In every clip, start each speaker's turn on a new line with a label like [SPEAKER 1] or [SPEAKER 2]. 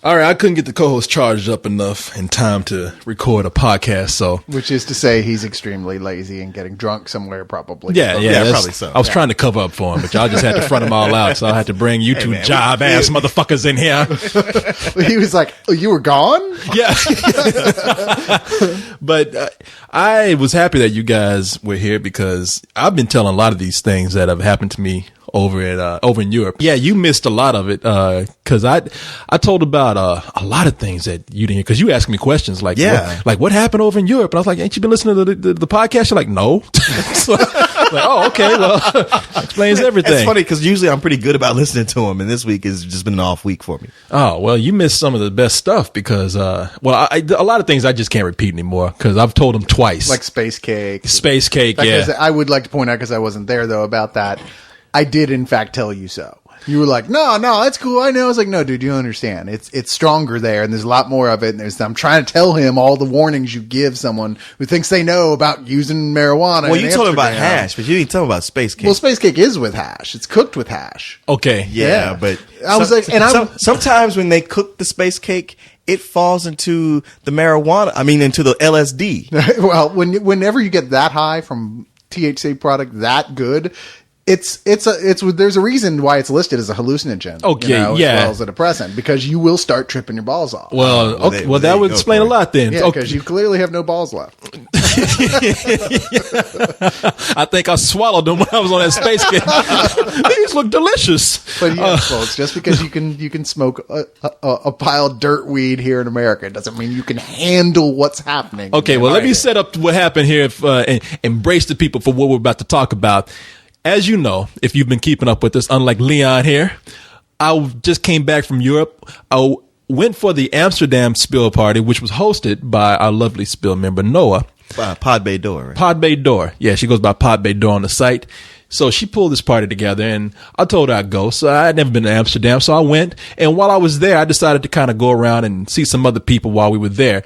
[SPEAKER 1] All right, I couldn't get the co-host charged up enough in time to record a podcast, so...
[SPEAKER 2] Which is to say he's extremely lazy and getting drunk somewhere, probably.
[SPEAKER 1] Yeah,
[SPEAKER 3] probably so.
[SPEAKER 1] I was trying to cover up for him, but y'all just had to front him all out, so I had to bring you two job-ass motherfuckers in here.
[SPEAKER 2] He was like, oh, you were gone?
[SPEAKER 1] Yeah. But I was happy that you guys were here because I've been telling a lot of these things that have happened to me over in Europe. Yeah, you missed a lot of it because I told about a lot of things that you didn't hear because you asked me questions like what happened over in Europe, and I was like, ain't you been listening to the podcast? You're like, no. So, like, oh, okay, well, explains everything.
[SPEAKER 3] It's funny because usually I'm pretty good about listening to them, and this week has just been an off week for me.
[SPEAKER 1] Oh, well, you missed some of the best stuff because a lot of things I just can't repeat anymore because I've told them twice,
[SPEAKER 2] like Space Cake.
[SPEAKER 1] Yeah.
[SPEAKER 2] I would like to point out, because I wasn't there though, about that. I did, in fact, tell you so. You were like, no, that's cool. I know. I was like, no, dude, you don't understand. It's stronger there, and there's a lot more of it. And I'm trying to tell him all the warnings you give someone who thinks they know about using marijuana.
[SPEAKER 3] Well, you told him about hash, but you didn't tell him about Space Cake.
[SPEAKER 2] Well, Space Cake is with hash. It's cooked with hash.
[SPEAKER 1] Okay.
[SPEAKER 3] Yeah. But
[SPEAKER 2] I was like,
[SPEAKER 3] sometimes when they cook the Space Cake, it falls into the marijuana. I mean, into the LSD.
[SPEAKER 2] Well, whenever you get that high from THC product that good, there's a reason why it's listed as a hallucinogen.
[SPEAKER 1] Okay,
[SPEAKER 2] as well as a depressant, because you will start tripping your balls off.
[SPEAKER 1] Well, that would explain a lot then.
[SPEAKER 2] Yeah, because you clearly have no balls left.
[SPEAKER 1] I think I swallowed them when I was on that Space Cake. These look delicious.
[SPEAKER 2] But yeah, folks, just because you can smoke a pile of dirt weed here in America doesn't mean you can handle what's happening.
[SPEAKER 1] Okay, well, let me set up what happened here and embrace the people for what we're about to talk about. As you know, if you've been keeping up with us, unlike Leon here, I just came back from Europe. I went for the Amsterdam Spill party, which was hosted by our lovely Spill member, Noah.
[SPEAKER 3] Pod Bay Door. Right?
[SPEAKER 1] Pod Bay Door. Yeah, she goes by Pod Bay Door on the site. So she pulled this party together, and I told her I'd go. So I had never been to Amsterdam, so I went. And while I was there, I decided to kind of go around and see some other people while we were there.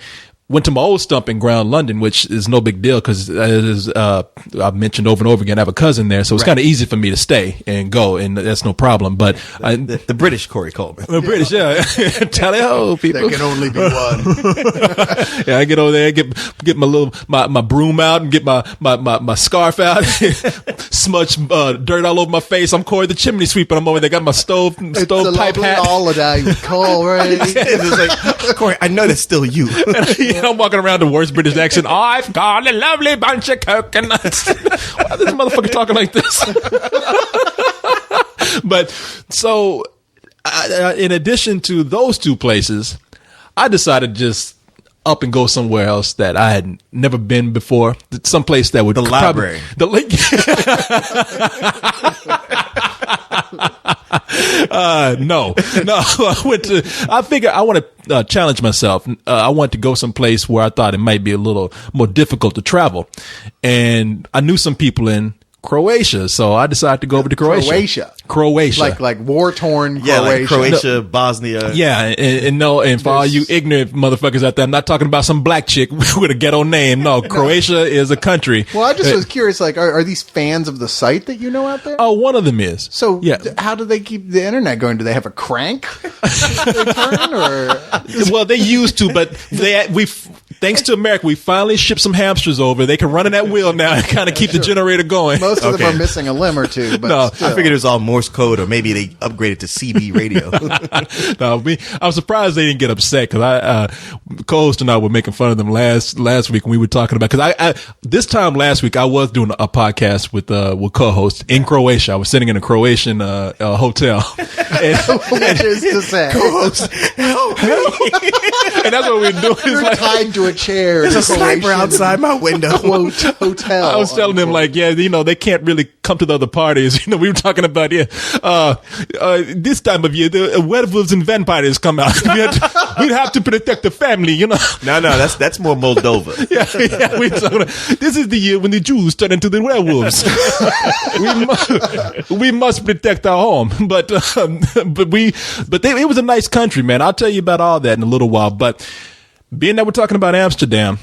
[SPEAKER 1] Went to my old stomping ground, London, which is no big deal because I've mentioned over and over again, I have a cousin there, so it's kind of easy for me to stay and go, and that's no problem. But
[SPEAKER 3] the British Corey Coleman,
[SPEAKER 1] the British, yeah, tally ho, people.
[SPEAKER 2] There can only be one.
[SPEAKER 1] Yeah, I get over there, get my broom out and get my scarf out, smudge dirt all over my face. I'm Corey the chimney sweeper. I'm over there, got my stove pipe hat.
[SPEAKER 2] Holiday, Corey.
[SPEAKER 3] It's like, Corey, I know that's still you.
[SPEAKER 1] I'm walking around the worst British accent. I've got a lovely bunch of coconuts. Why is this motherfucker talking like this? But so, in addition to those two places, I decided to just up and go somewhere else that I had never been before. Some place that would
[SPEAKER 3] the library.
[SPEAKER 1] The lake. No. I figure I want to challenge myself. I want to go someplace where I thought it might be a little more difficult to travel. And I knew some people in Croatia, so I decided to go over to Croatia.
[SPEAKER 2] Like war-torn Croatia.
[SPEAKER 3] Yeah, like Croatia, Bosnia.
[SPEAKER 1] Yeah, and for all you ignorant motherfuckers out there, I'm not talking about some black chick with a ghetto name. No, Croatia is a country.
[SPEAKER 2] Well, I just was curious, like, are these fans of the site that you know out there?
[SPEAKER 1] Oh, one of them is.
[SPEAKER 2] So, yeah. How do they keep the internet going? Do they have a crank?
[SPEAKER 1] Well, they used to, but thanks to America, we finally shipped some hamsters over. They can run in that wheel now and kind of keep the generator going.
[SPEAKER 2] Most of them are missing a limb or two, but
[SPEAKER 1] no,
[SPEAKER 2] still.
[SPEAKER 3] I figured it was all Morse code, or maybe they upgraded to CB radio.
[SPEAKER 1] No, I'm surprised they didn't get upset because co-host and I were making fun of them last week when we were talking about, because this time last week I was doing a podcast with co-host in Croatia. I was sitting in a Croatian hotel.
[SPEAKER 2] Which is to say,
[SPEAKER 3] co-host, help me.
[SPEAKER 1] And that's what we were doing.
[SPEAKER 2] You're tied to a chair.
[SPEAKER 3] There's a sniper outside my window.
[SPEAKER 2] Hotel.
[SPEAKER 1] I was telling them, like, yeah, they can't really come to the other parties. We were talking about, this time of year, the werewolves and vampires come out. We'd have to protect the family,
[SPEAKER 3] No, that's more Moldova.
[SPEAKER 1] Yeah, we're talking about, this is the year when the Jews turn into the werewolves. we must protect our home. But it was a nice country, man. I'll tell you about all that in a little while. But being that we're talking about Amsterdam,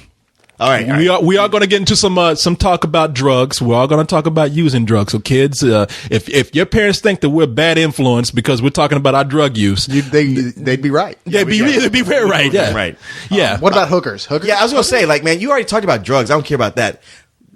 [SPEAKER 3] All right.
[SPEAKER 1] We are going to get into some talk about drugs. We're all going to talk about using drugs. So kids, if your parents think that we're bad influence because we're talking about our drug use,
[SPEAKER 2] they'd be right.
[SPEAKER 1] they'd be very right. Yeah.
[SPEAKER 3] Right.
[SPEAKER 1] Yeah.
[SPEAKER 2] What about hookers? Hookers?
[SPEAKER 3] Yeah, I was going to say, like, man, you already talked about drugs. I don't care about that.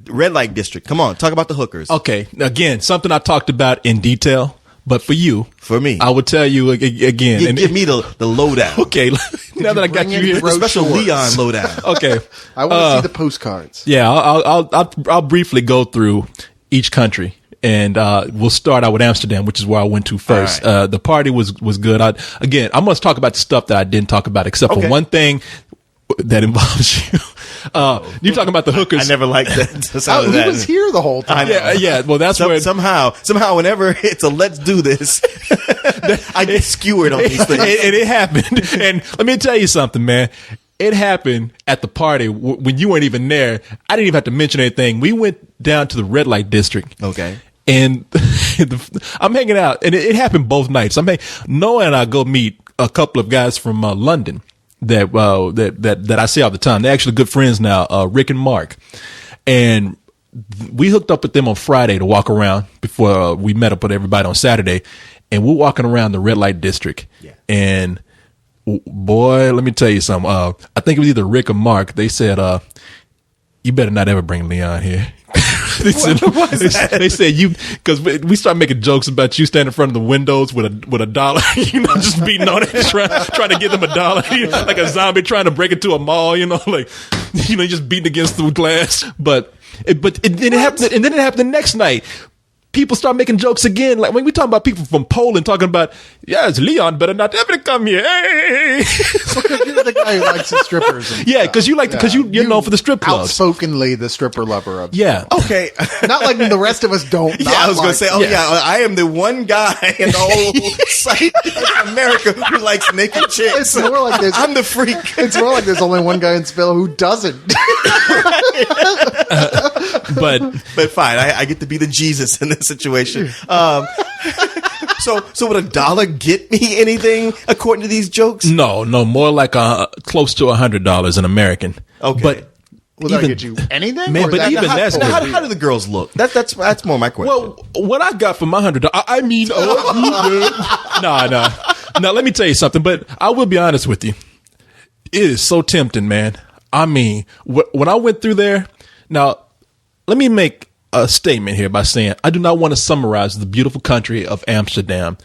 [SPEAKER 3] Red light district. Come on, talk about the hookers.
[SPEAKER 1] Okay. Again, something I talked about in detail, but for you,
[SPEAKER 3] For me.
[SPEAKER 1] I would tell you again.
[SPEAKER 3] Give me the lowdown.
[SPEAKER 1] Okay. Now that I got you here,
[SPEAKER 3] The special
[SPEAKER 2] Brochures.
[SPEAKER 3] Leon lowdown.
[SPEAKER 1] okay.
[SPEAKER 2] I want to see the postcards.
[SPEAKER 1] Yeah, I'll briefly go through each country, and we'll start out with Amsterdam, which is where I went to first.
[SPEAKER 3] All
[SPEAKER 1] The party was good. I must talk about the stuff that I didn't talk about, except for one thing that involves you. You're talking about the hookers.
[SPEAKER 3] I never liked that. the sound of
[SPEAKER 2] He
[SPEAKER 3] that.
[SPEAKER 2] was here the whole time.
[SPEAKER 1] Yeah. Well, that's where
[SPEAKER 3] somehow, whenever it's a let's do this, I get skewered on these things.
[SPEAKER 1] and it happened. And let me tell you something, man. It happened at the party when you weren't even there. I didn't even have to mention anything. We went down to the red light district.
[SPEAKER 3] Okay.
[SPEAKER 1] And I'm hanging out, and it happened both nights. Noah and I go meet a couple of guys from London that I see all the time. They're actually good friends now, Rick and Mark. And we hooked up with them on Friday to walk around before we met up with everybody on Saturday. And we're walking around the red light district.
[SPEAKER 3] Yeah.
[SPEAKER 1] And boy, let me tell you something. I think it was either Rick or Mark. They said, you better not ever bring Leon here. They said you, because we start making jokes about you standing in front of the windows with a dollar, just beating on it, trying to get them a dollar, like a zombie trying to break into a mall, just beating against the glass. But then it happened, and then it happened the next night. People start making jokes again. Like when we talk about people from Poland talking about, yes, Leon better not ever come here. Hey.
[SPEAKER 2] You're the guy who likes the strippers. And
[SPEAKER 1] Yeah,
[SPEAKER 2] stuff.
[SPEAKER 1] because you're known for the strip clubs.
[SPEAKER 2] Outspokenly the stripper lover of
[SPEAKER 1] Yeah.
[SPEAKER 3] Okay.
[SPEAKER 2] Not like the rest of us don't.
[SPEAKER 3] Yeah, I was going to say, I am the one guy in the whole site of America who likes naked chicks.
[SPEAKER 2] It's more like there's,
[SPEAKER 3] I'm the freak.
[SPEAKER 2] It's more like there's only one guy in Spill who doesn't.
[SPEAKER 1] But
[SPEAKER 3] fine, I get to be the Jesus in this situation. So would $1 get me anything according to these jokes?
[SPEAKER 1] no, more like close to $100 in American.
[SPEAKER 3] Okay.
[SPEAKER 1] But
[SPEAKER 2] Will that get you anything?
[SPEAKER 1] Man,
[SPEAKER 2] Or
[SPEAKER 1] but
[SPEAKER 2] is that
[SPEAKER 1] even
[SPEAKER 2] not
[SPEAKER 1] that's
[SPEAKER 2] cool?
[SPEAKER 3] Now, how do the girls look? That's more my question.
[SPEAKER 1] well, what I got for my $100, no. Let me tell you something. But I will be honest with you. It is so tempting, man. I mean, when I went through there, now let me make a statement here by saying I do not want to summarize the beautiful country of Amsterdam.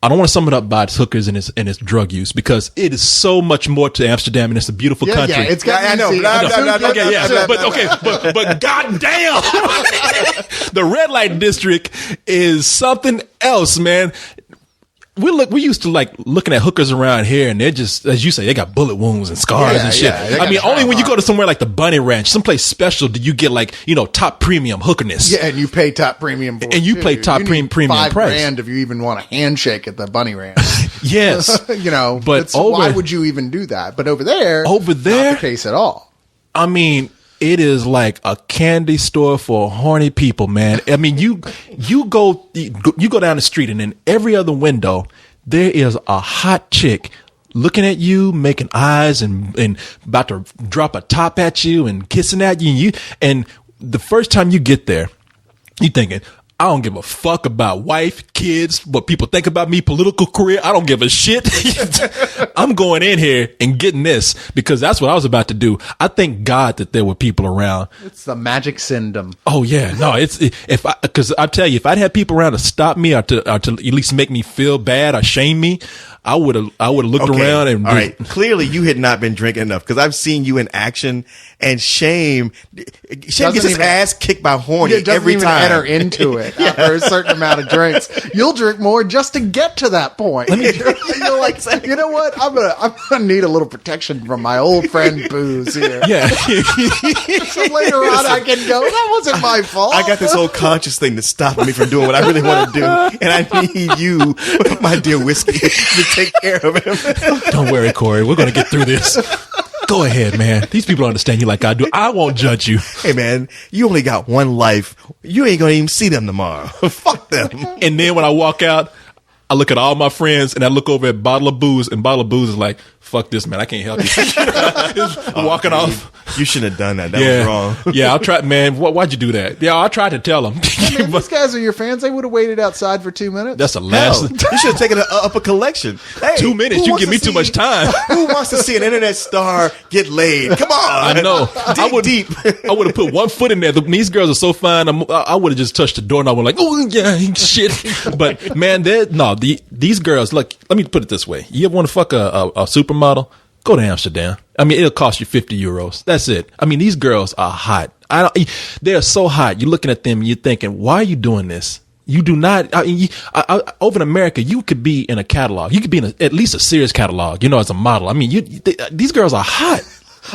[SPEAKER 1] I don't want to sum it up by its hookers and its drug use, because it is so much more to Amsterdam, and it's a beautiful country.
[SPEAKER 2] Yeah, it's got.
[SPEAKER 3] I know.
[SPEAKER 1] But goddamn, the red light district is something else, man. We used to like looking at hookers around here, and they're just, as you say, they got bullet wounds and scars and shit.
[SPEAKER 2] Yeah,
[SPEAKER 1] I mean, only when you go to somewhere like the Bunny Ranch, someplace special, do you get like, top premium hookerness.
[SPEAKER 2] Yeah, and you pay top premium for it,
[SPEAKER 1] And you
[SPEAKER 2] too.
[SPEAKER 1] pay top
[SPEAKER 2] You need
[SPEAKER 1] premium price.
[SPEAKER 2] $5,000 if you even want a handshake at the Bunny Ranch.
[SPEAKER 1] Yes.
[SPEAKER 2] But why would you even do that? But over there, not the case at all.
[SPEAKER 1] I mean, it is like a candy store for horny people, man. I mean, you go down the street, and in every other window there is a hot chick looking at you, making eyes, and about to drop a top at you and kissing at you. And the first time you get there, you thinking, I don't give a fuck about wife, kids, what people think about me, political career. I don't give a shit. I'm going in here and getting this, because that's what I was about to do. I thank God that there were people around.
[SPEAKER 2] It's the magic syndrome.
[SPEAKER 1] Oh yeah, no, because I tell you, if I'd had people around to stop me or to at least make me feel bad or shame me, I would have looked around and.
[SPEAKER 3] All right, clearly you had not been drinking enough, because I've seen you in action, and Shame gets his ass kicked by horny every time.
[SPEAKER 2] Enter into it after a certain amount of drinks. You'll drink more just to get to that point. You're like, you know what? I'm gonna need a little protection from my old friend Booze here.
[SPEAKER 1] Yeah.
[SPEAKER 2] So later on, I can go, that wasn't my fault.
[SPEAKER 3] I got this whole conscious thing that's stopping me from doing what I really want to do, and I need you, my dear whiskey, to take care of him.
[SPEAKER 1] Don't worry, Corey. We're gonna get through this. Go ahead, man. These people understand you like I do. I won't judge you.
[SPEAKER 3] Hey, man, you only got one life. You ain't gonna even see them tomorrow. Fuck them.
[SPEAKER 1] And then when I walk out, I look at all my friends, and I look over at Bottle of Booze, and Bottle of Booze is like, fuck this, man. I can't help you. Just walking off.
[SPEAKER 3] You shouldn't have done that. That was wrong.
[SPEAKER 1] Yeah, I tried, man. Why'd you do that? Yeah, I tried to tell him.
[SPEAKER 2] Man, these guys are your fans. They would have waited outside for 2 minutes.
[SPEAKER 1] That's the
[SPEAKER 3] Hell,
[SPEAKER 1] last.
[SPEAKER 3] you should have taken up a collection. Hey,
[SPEAKER 1] 2 minutes.
[SPEAKER 3] who
[SPEAKER 1] You
[SPEAKER 3] wants
[SPEAKER 1] give me
[SPEAKER 3] to
[SPEAKER 1] too much time.
[SPEAKER 3] Who wants to see an internet star get laid? Come on.
[SPEAKER 1] I know. I would
[SPEAKER 3] deep.
[SPEAKER 1] I would have put one foot in there. These girls are so fine. I would have just touched the door and I would like, oh yeah, shit. But man, these girls. Look, let me put it this way: you ever want to fuck a supermodel? Go to Amsterdam. I mean, it'll cost you 50 euros. That's it. I mean, these girls are hot. They're so hot. You're looking at them and you're thinking, why are you doing this? You do not. Over in America, you could be in a catalog. You could be in at least a serious catalog, as a model. I mean, these girls are hot.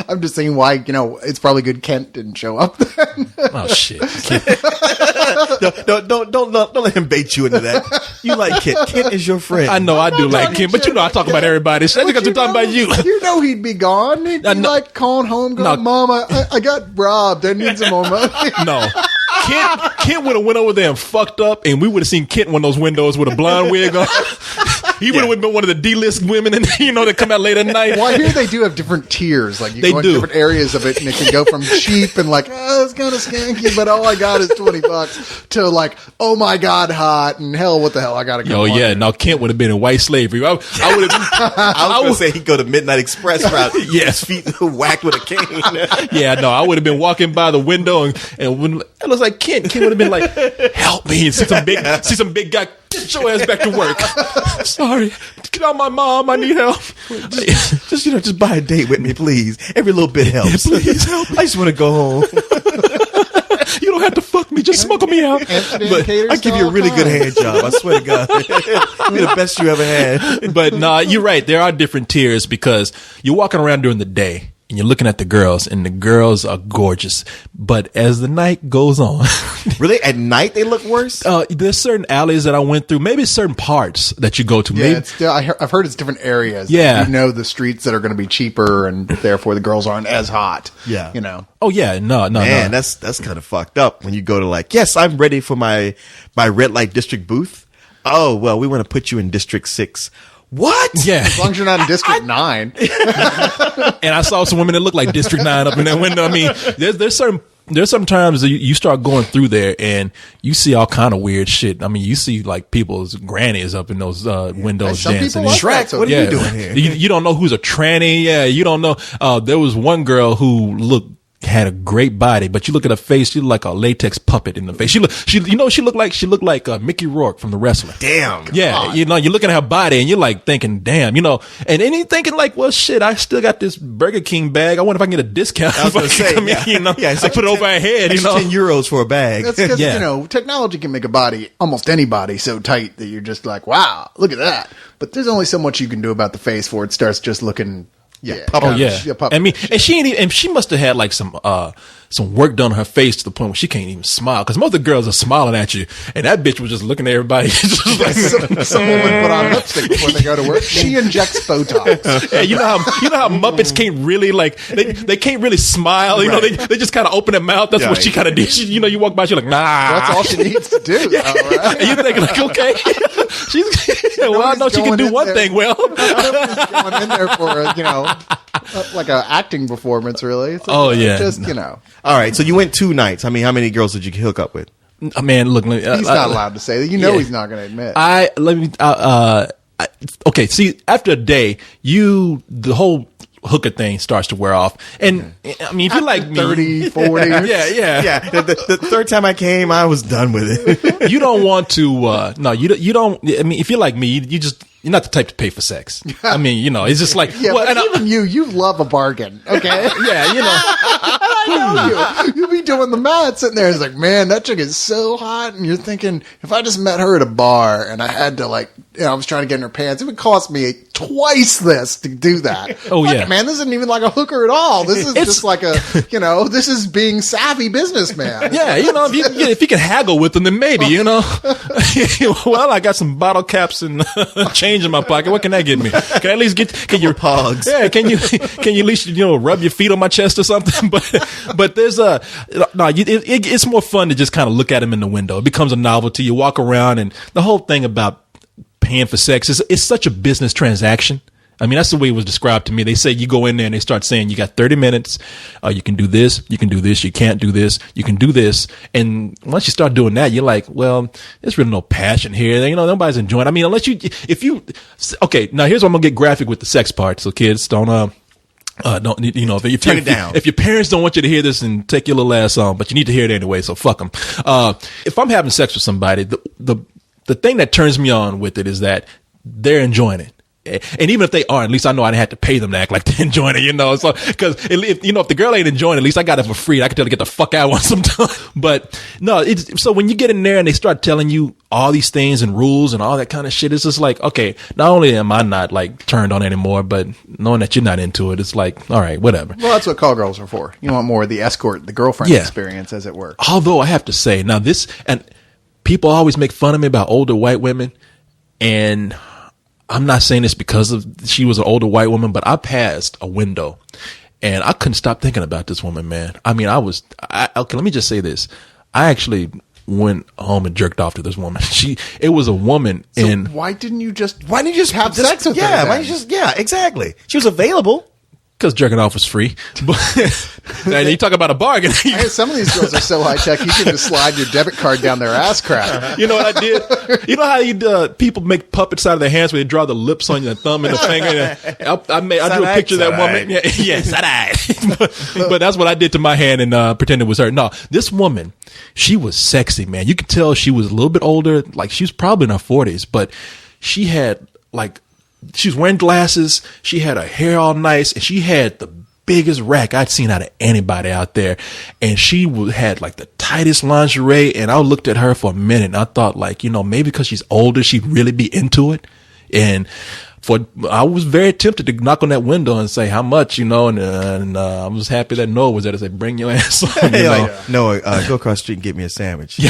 [SPEAKER 2] I'm just saying why, it's probably good Kent didn't show up then.
[SPEAKER 1] Oh, shit.
[SPEAKER 3] Don't let him bait you into that. You like Kent. Kent is your friend.
[SPEAKER 1] I know I do like Kim, but I talk about everybody. That's because I'm talking about you.
[SPEAKER 2] You know he'd be gone. He'd be like calling home, going, Mom, I got robbed. I need some more money.
[SPEAKER 1] No. Kent would have went over there and fucked up, and we would have seen Kent in one of those windows with a blonde wig on. He would have been one of the D-list women, and that come out late at night.
[SPEAKER 2] Well, I hear they do have different tiers. Like you
[SPEAKER 1] They
[SPEAKER 2] go in
[SPEAKER 1] do.
[SPEAKER 2] different areas of it, and it can go from cheap and like, it's kind of skanky, but all I got is $20 to like, oh my god, hot and hell, what the hell? I gotta go.
[SPEAKER 1] Oh yeah, now Kent would have been in white slavery. I would have.
[SPEAKER 3] I was going to say he'd go to Midnight Express route.
[SPEAKER 1] Yes.
[SPEAKER 3] His feet whacked with a cane.
[SPEAKER 1] Yeah, no, I would have been walking by the window and when it was like Kent would have been like, help me, and see some big guy, get your ass back to work. Sorry, get out my mom, I need help.
[SPEAKER 3] Just buy a date with me, please. Every little bit helps.
[SPEAKER 1] Yeah, please help.
[SPEAKER 3] I just want to go home.
[SPEAKER 1] You don't have to fuck me, just smuggle me out.
[SPEAKER 3] But I give you a really good hand job. I swear to God, be the best you ever had.
[SPEAKER 1] But nah, you're right. There are different tiers because you're walking around during the day and you're looking at the girls, and the girls are gorgeous. But as the night goes on,
[SPEAKER 3] really, at night they look worse.
[SPEAKER 1] There's certain alleys that I went through, maybe certain parts that you go to.
[SPEAKER 2] Yeah,
[SPEAKER 1] maybe,
[SPEAKER 2] I've heard it's different areas.
[SPEAKER 1] Yeah.
[SPEAKER 2] The streets that are going to be cheaper, and therefore the girls aren't as hot.
[SPEAKER 3] Yeah.
[SPEAKER 1] Oh yeah, no.
[SPEAKER 3] Man, that's kind of fucked up when you go to like, yes, I'm ready for my red light district booth. Oh, well, we want to put you in District 6. What?
[SPEAKER 1] Yeah.
[SPEAKER 2] As long as you're not in District 9.
[SPEAKER 1] And I saw some women that look like District 9 up in that window. I mean, there's some times that you start going through there and you see all kind of weird shit. I mean, you see like people's grannies up in those windows
[SPEAKER 2] Some
[SPEAKER 1] dancing.
[SPEAKER 2] people like
[SPEAKER 3] Shrek,
[SPEAKER 2] that,
[SPEAKER 3] what are you doing here?
[SPEAKER 1] You don't know who's a tranny. Yeah, you don't know. There was one girl who had a great body, but you look at her face, she looked like a latex puppet in the face. She looked like Mickey Rourke from The Wrestler.
[SPEAKER 3] Damn.
[SPEAKER 1] Yeah, you're looking at her body and you're like thinking, damn, and then you're thinking like, well, shit, I still got this Burger King bag. I wonder if I can get a discount.
[SPEAKER 3] I was going to say,
[SPEAKER 1] it's like put it over her head,
[SPEAKER 3] extra 10 euros for a bag.
[SPEAKER 2] That's because,
[SPEAKER 1] Yeah.
[SPEAKER 2] technology can make a body, almost anybody, so tight that you're just like, wow, look at that. But there's only so much you can do about the face before it starts just looking...
[SPEAKER 1] Oh yeah. I mean, and she must have had like some work done on her face to the point where she can't even smile because most of the girls are smiling at you, and that bitch was just looking at everybody. Just like,
[SPEAKER 2] some women put on lipstick before they go to work. She injects Botox.
[SPEAKER 1] yeah, you know how Muppets can't really they can't really smile.
[SPEAKER 3] Right.
[SPEAKER 1] They just kind of open their mouth. That's what she kind of did. You walk by, she's like, nah.
[SPEAKER 2] That's all she needs to do.
[SPEAKER 1] Yeah.
[SPEAKER 2] All right.
[SPEAKER 1] And you're thinking like, okay, well, I know she can do one thing well.
[SPEAKER 2] Nobody's going in there for like a acting performance, really. It's like,
[SPEAKER 1] Oh, yeah.
[SPEAKER 2] just
[SPEAKER 3] All right, so you went 2 nights. I mean, how many girls did you hook up with?
[SPEAKER 1] Man, look,
[SPEAKER 2] he's not allowed to say that. He's not going to admit.
[SPEAKER 1] Okay, see, after a day, the whole hooker thing starts to wear off. And I mean, if you like me,
[SPEAKER 2] 30, 40.
[SPEAKER 3] Yeah. The third time I came, I was done with it.
[SPEAKER 1] You don't want to, you don't, I mean, if you're like me, you're not the type to pay for sex. I mean, it's just like,
[SPEAKER 2] Yeah, but even you love a bargain, okay?
[SPEAKER 1] Yeah,
[SPEAKER 2] I know you be doing the math sitting there. It's like, man, that chick is so hot. And you're thinking, if I just met her at a bar and I had to I was trying to get in her pants, it would cost me twice this to do that.
[SPEAKER 1] Oh,
[SPEAKER 2] Fuck
[SPEAKER 1] yeah.
[SPEAKER 2] it, man, this isn't even like a hooker at all. This is just like this is being savvy businessman.
[SPEAKER 1] Yeah, if you can haggle with them, then maybe, well, I got some bottle caps and change in my pocket. What can that get me? Can I at least get your
[SPEAKER 3] pogs?
[SPEAKER 1] Yeah, can you at least rub your feet on my chest or something? But there's it's more fun to just kind of look at them in the window. It becomes a novelty. You walk around, and the whole thing about paying for sex is it's such a business transaction. I mean, that's the way it was described to me. They say you go in there and they start saying you got 30 minutes. You can do this. You can do this. You can't do this. You can do this. And once you start doing that, you're like, well, there's really no passion here. You know, nobody's enjoying it. I mean, okay, now here's where I'm going to get graphic with the sex part. So kids, don't, you know,
[SPEAKER 3] Turn it down.
[SPEAKER 1] If your parents don't want you to hear this, and take your little ass on, but you need to hear it anyway, so fuck them. If I'm having sex with somebody, the thing that turns me on with it is that they're enjoying it. And even if they aren't, at least I know I didn't have to pay them to act like they're enjoying it, you know. So, because if the girl ain't enjoying it, at least I got it for free. I can tell her to get the fuck out once I'm done. But no, so when you get in there and they start telling you all these things and rules and all that kind of shit, it's just like, okay, not only am I not like turned on anymore, but knowing that you're not into it, it's like, all right, whatever.
[SPEAKER 2] Well, that's what call girls are for. You want more of the escort, the girlfriend experience, as it were.
[SPEAKER 1] Although I have to say, now this, and people always make fun of me about older white women, and I'm not saying this because she was an older white woman, but I passed a window and I couldn't stop thinking about this woman, man. I mean, okay, let me just say this. I actually went home and jerked off to this woman. It was a woman.
[SPEAKER 2] So
[SPEAKER 1] and
[SPEAKER 2] why didn't you just have sex with her?
[SPEAKER 3] Yeah,
[SPEAKER 2] then?
[SPEAKER 3] why didn't you just, yeah, exactly. She was available.
[SPEAKER 1] because jerking off was free. But and you talk about a bargain.
[SPEAKER 2] I guess some of these girls are so high tech, you can just slide your debit card down their ass crack.
[SPEAKER 1] You know what I did? You know how people make puppets out of their hands where they draw the lips on your thumb and the finger? I drew a picture of that woman. Yeah, yes, but that's what I did to my hand and pretended it was her. No, this woman, she was sexy, man. You could tell she was a little bit older. Like, she was probably in her 40s, but she had she was wearing glasses. She had her hair all nice, and she had the biggest rack I'd seen out of anybody out there. And she had like the tightest lingerie. And I looked at her for a minute and I thought, like, maybe because she's older, she'd really be into it. And I was very tempted to knock on that window and say how much, and I was happy that Noah was there to say, bring your ass on.
[SPEAKER 3] Noah, go across the street and get me a sandwich. Yeah.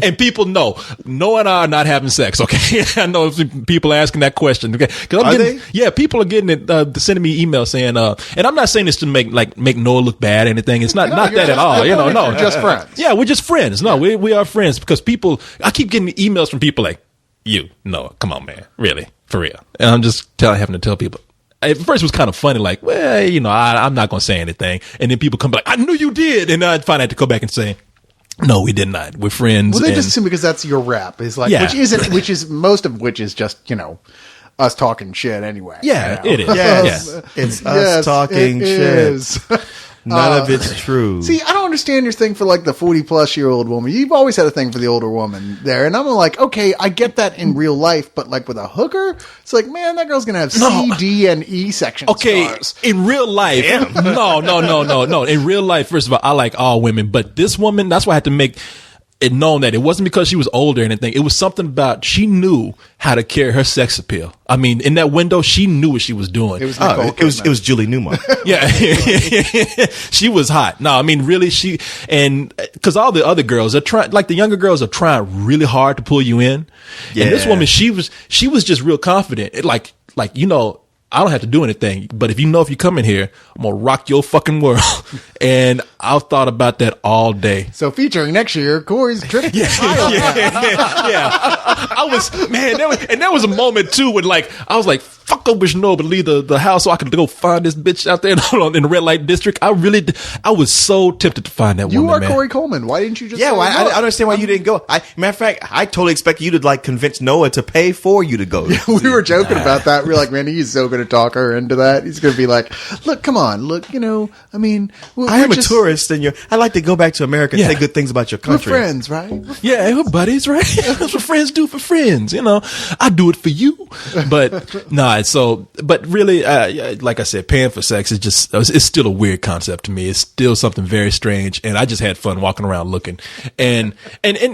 [SPEAKER 1] And people know Noah and I are not having sex. Okay. I know people asking that question. Okay.
[SPEAKER 3] Are they?
[SPEAKER 1] Yeah. People are getting it, sending me emails saying, and I'm not saying this to make Noah look bad or anything. It's not that at all. No.
[SPEAKER 2] We're just friends.
[SPEAKER 1] Yeah. We're just friends. No, we are friends because I keep getting emails from people like, Noah, come on, man. Really? For real. And I'm just having to tell people. At first it was kind of funny, like, well, I'm not going to say anything. And then people come back, I knew you did. And I'd finally have to go back and say, no, we did not. We're friends.
[SPEAKER 2] Well, they just assume because that's your rap. Is like, which is most of which is just, us talking shit anyway.
[SPEAKER 1] Yeah, it is.
[SPEAKER 3] Yes. It's us talking shit. None of it's true.
[SPEAKER 2] See, I don't understand your thing for like the 40-plus-year-old woman. You've always had a thing for the older woman there. And I'm like, okay, I get that in real life, but like with a hooker, it's like, man, that girl's going to have C, D, and E section scars.
[SPEAKER 1] In real life, no. In real life, first of all, I like all women. But this woman, that's why I had to make it known that it wasn't because she was older or anything. It was something about she knew how to carry her sex appeal. I mean, in that window, she knew what she was doing.
[SPEAKER 2] It was Nicole
[SPEAKER 3] it was Julie Newmar.
[SPEAKER 1] Yeah. She was hot. No, I mean, really, because all the other girls are trying, like the younger girls are trying really hard to pull you in. Yeah. And this woman, she was just real confident. I don't have to do anything, but if you come in here, I'm going to rock your fucking world. And I've thought about that all day.
[SPEAKER 2] So featuring next year, Corey's Trick.
[SPEAKER 1] Yeah. There was a moment too when I was like, fuck, I wish no, but leave the house so I could go find this bitch out there in the red light district. I was so tempted to find that woman.
[SPEAKER 2] You are Corey Coleman. Why didn't you just?
[SPEAKER 3] Yeah, I don't understand why you didn't go. Matter of fact, I totally expect you to convince Noah to pay for you to go.
[SPEAKER 2] Yeah, we were joking about that. We were like, man, he's so going to talk her into that. He's going to be like, look, come on, look, I mean,
[SPEAKER 3] I am a tourist, and I like to go back to America and say good things about your country.
[SPEAKER 2] We're friends, right?
[SPEAKER 1] We're buddies, right? That's what friends do for friends. I do it for you, but nah. But really, like I said, paying for sex it's still a weird concept to me. It's still something very strange, and I just had fun walking around looking. And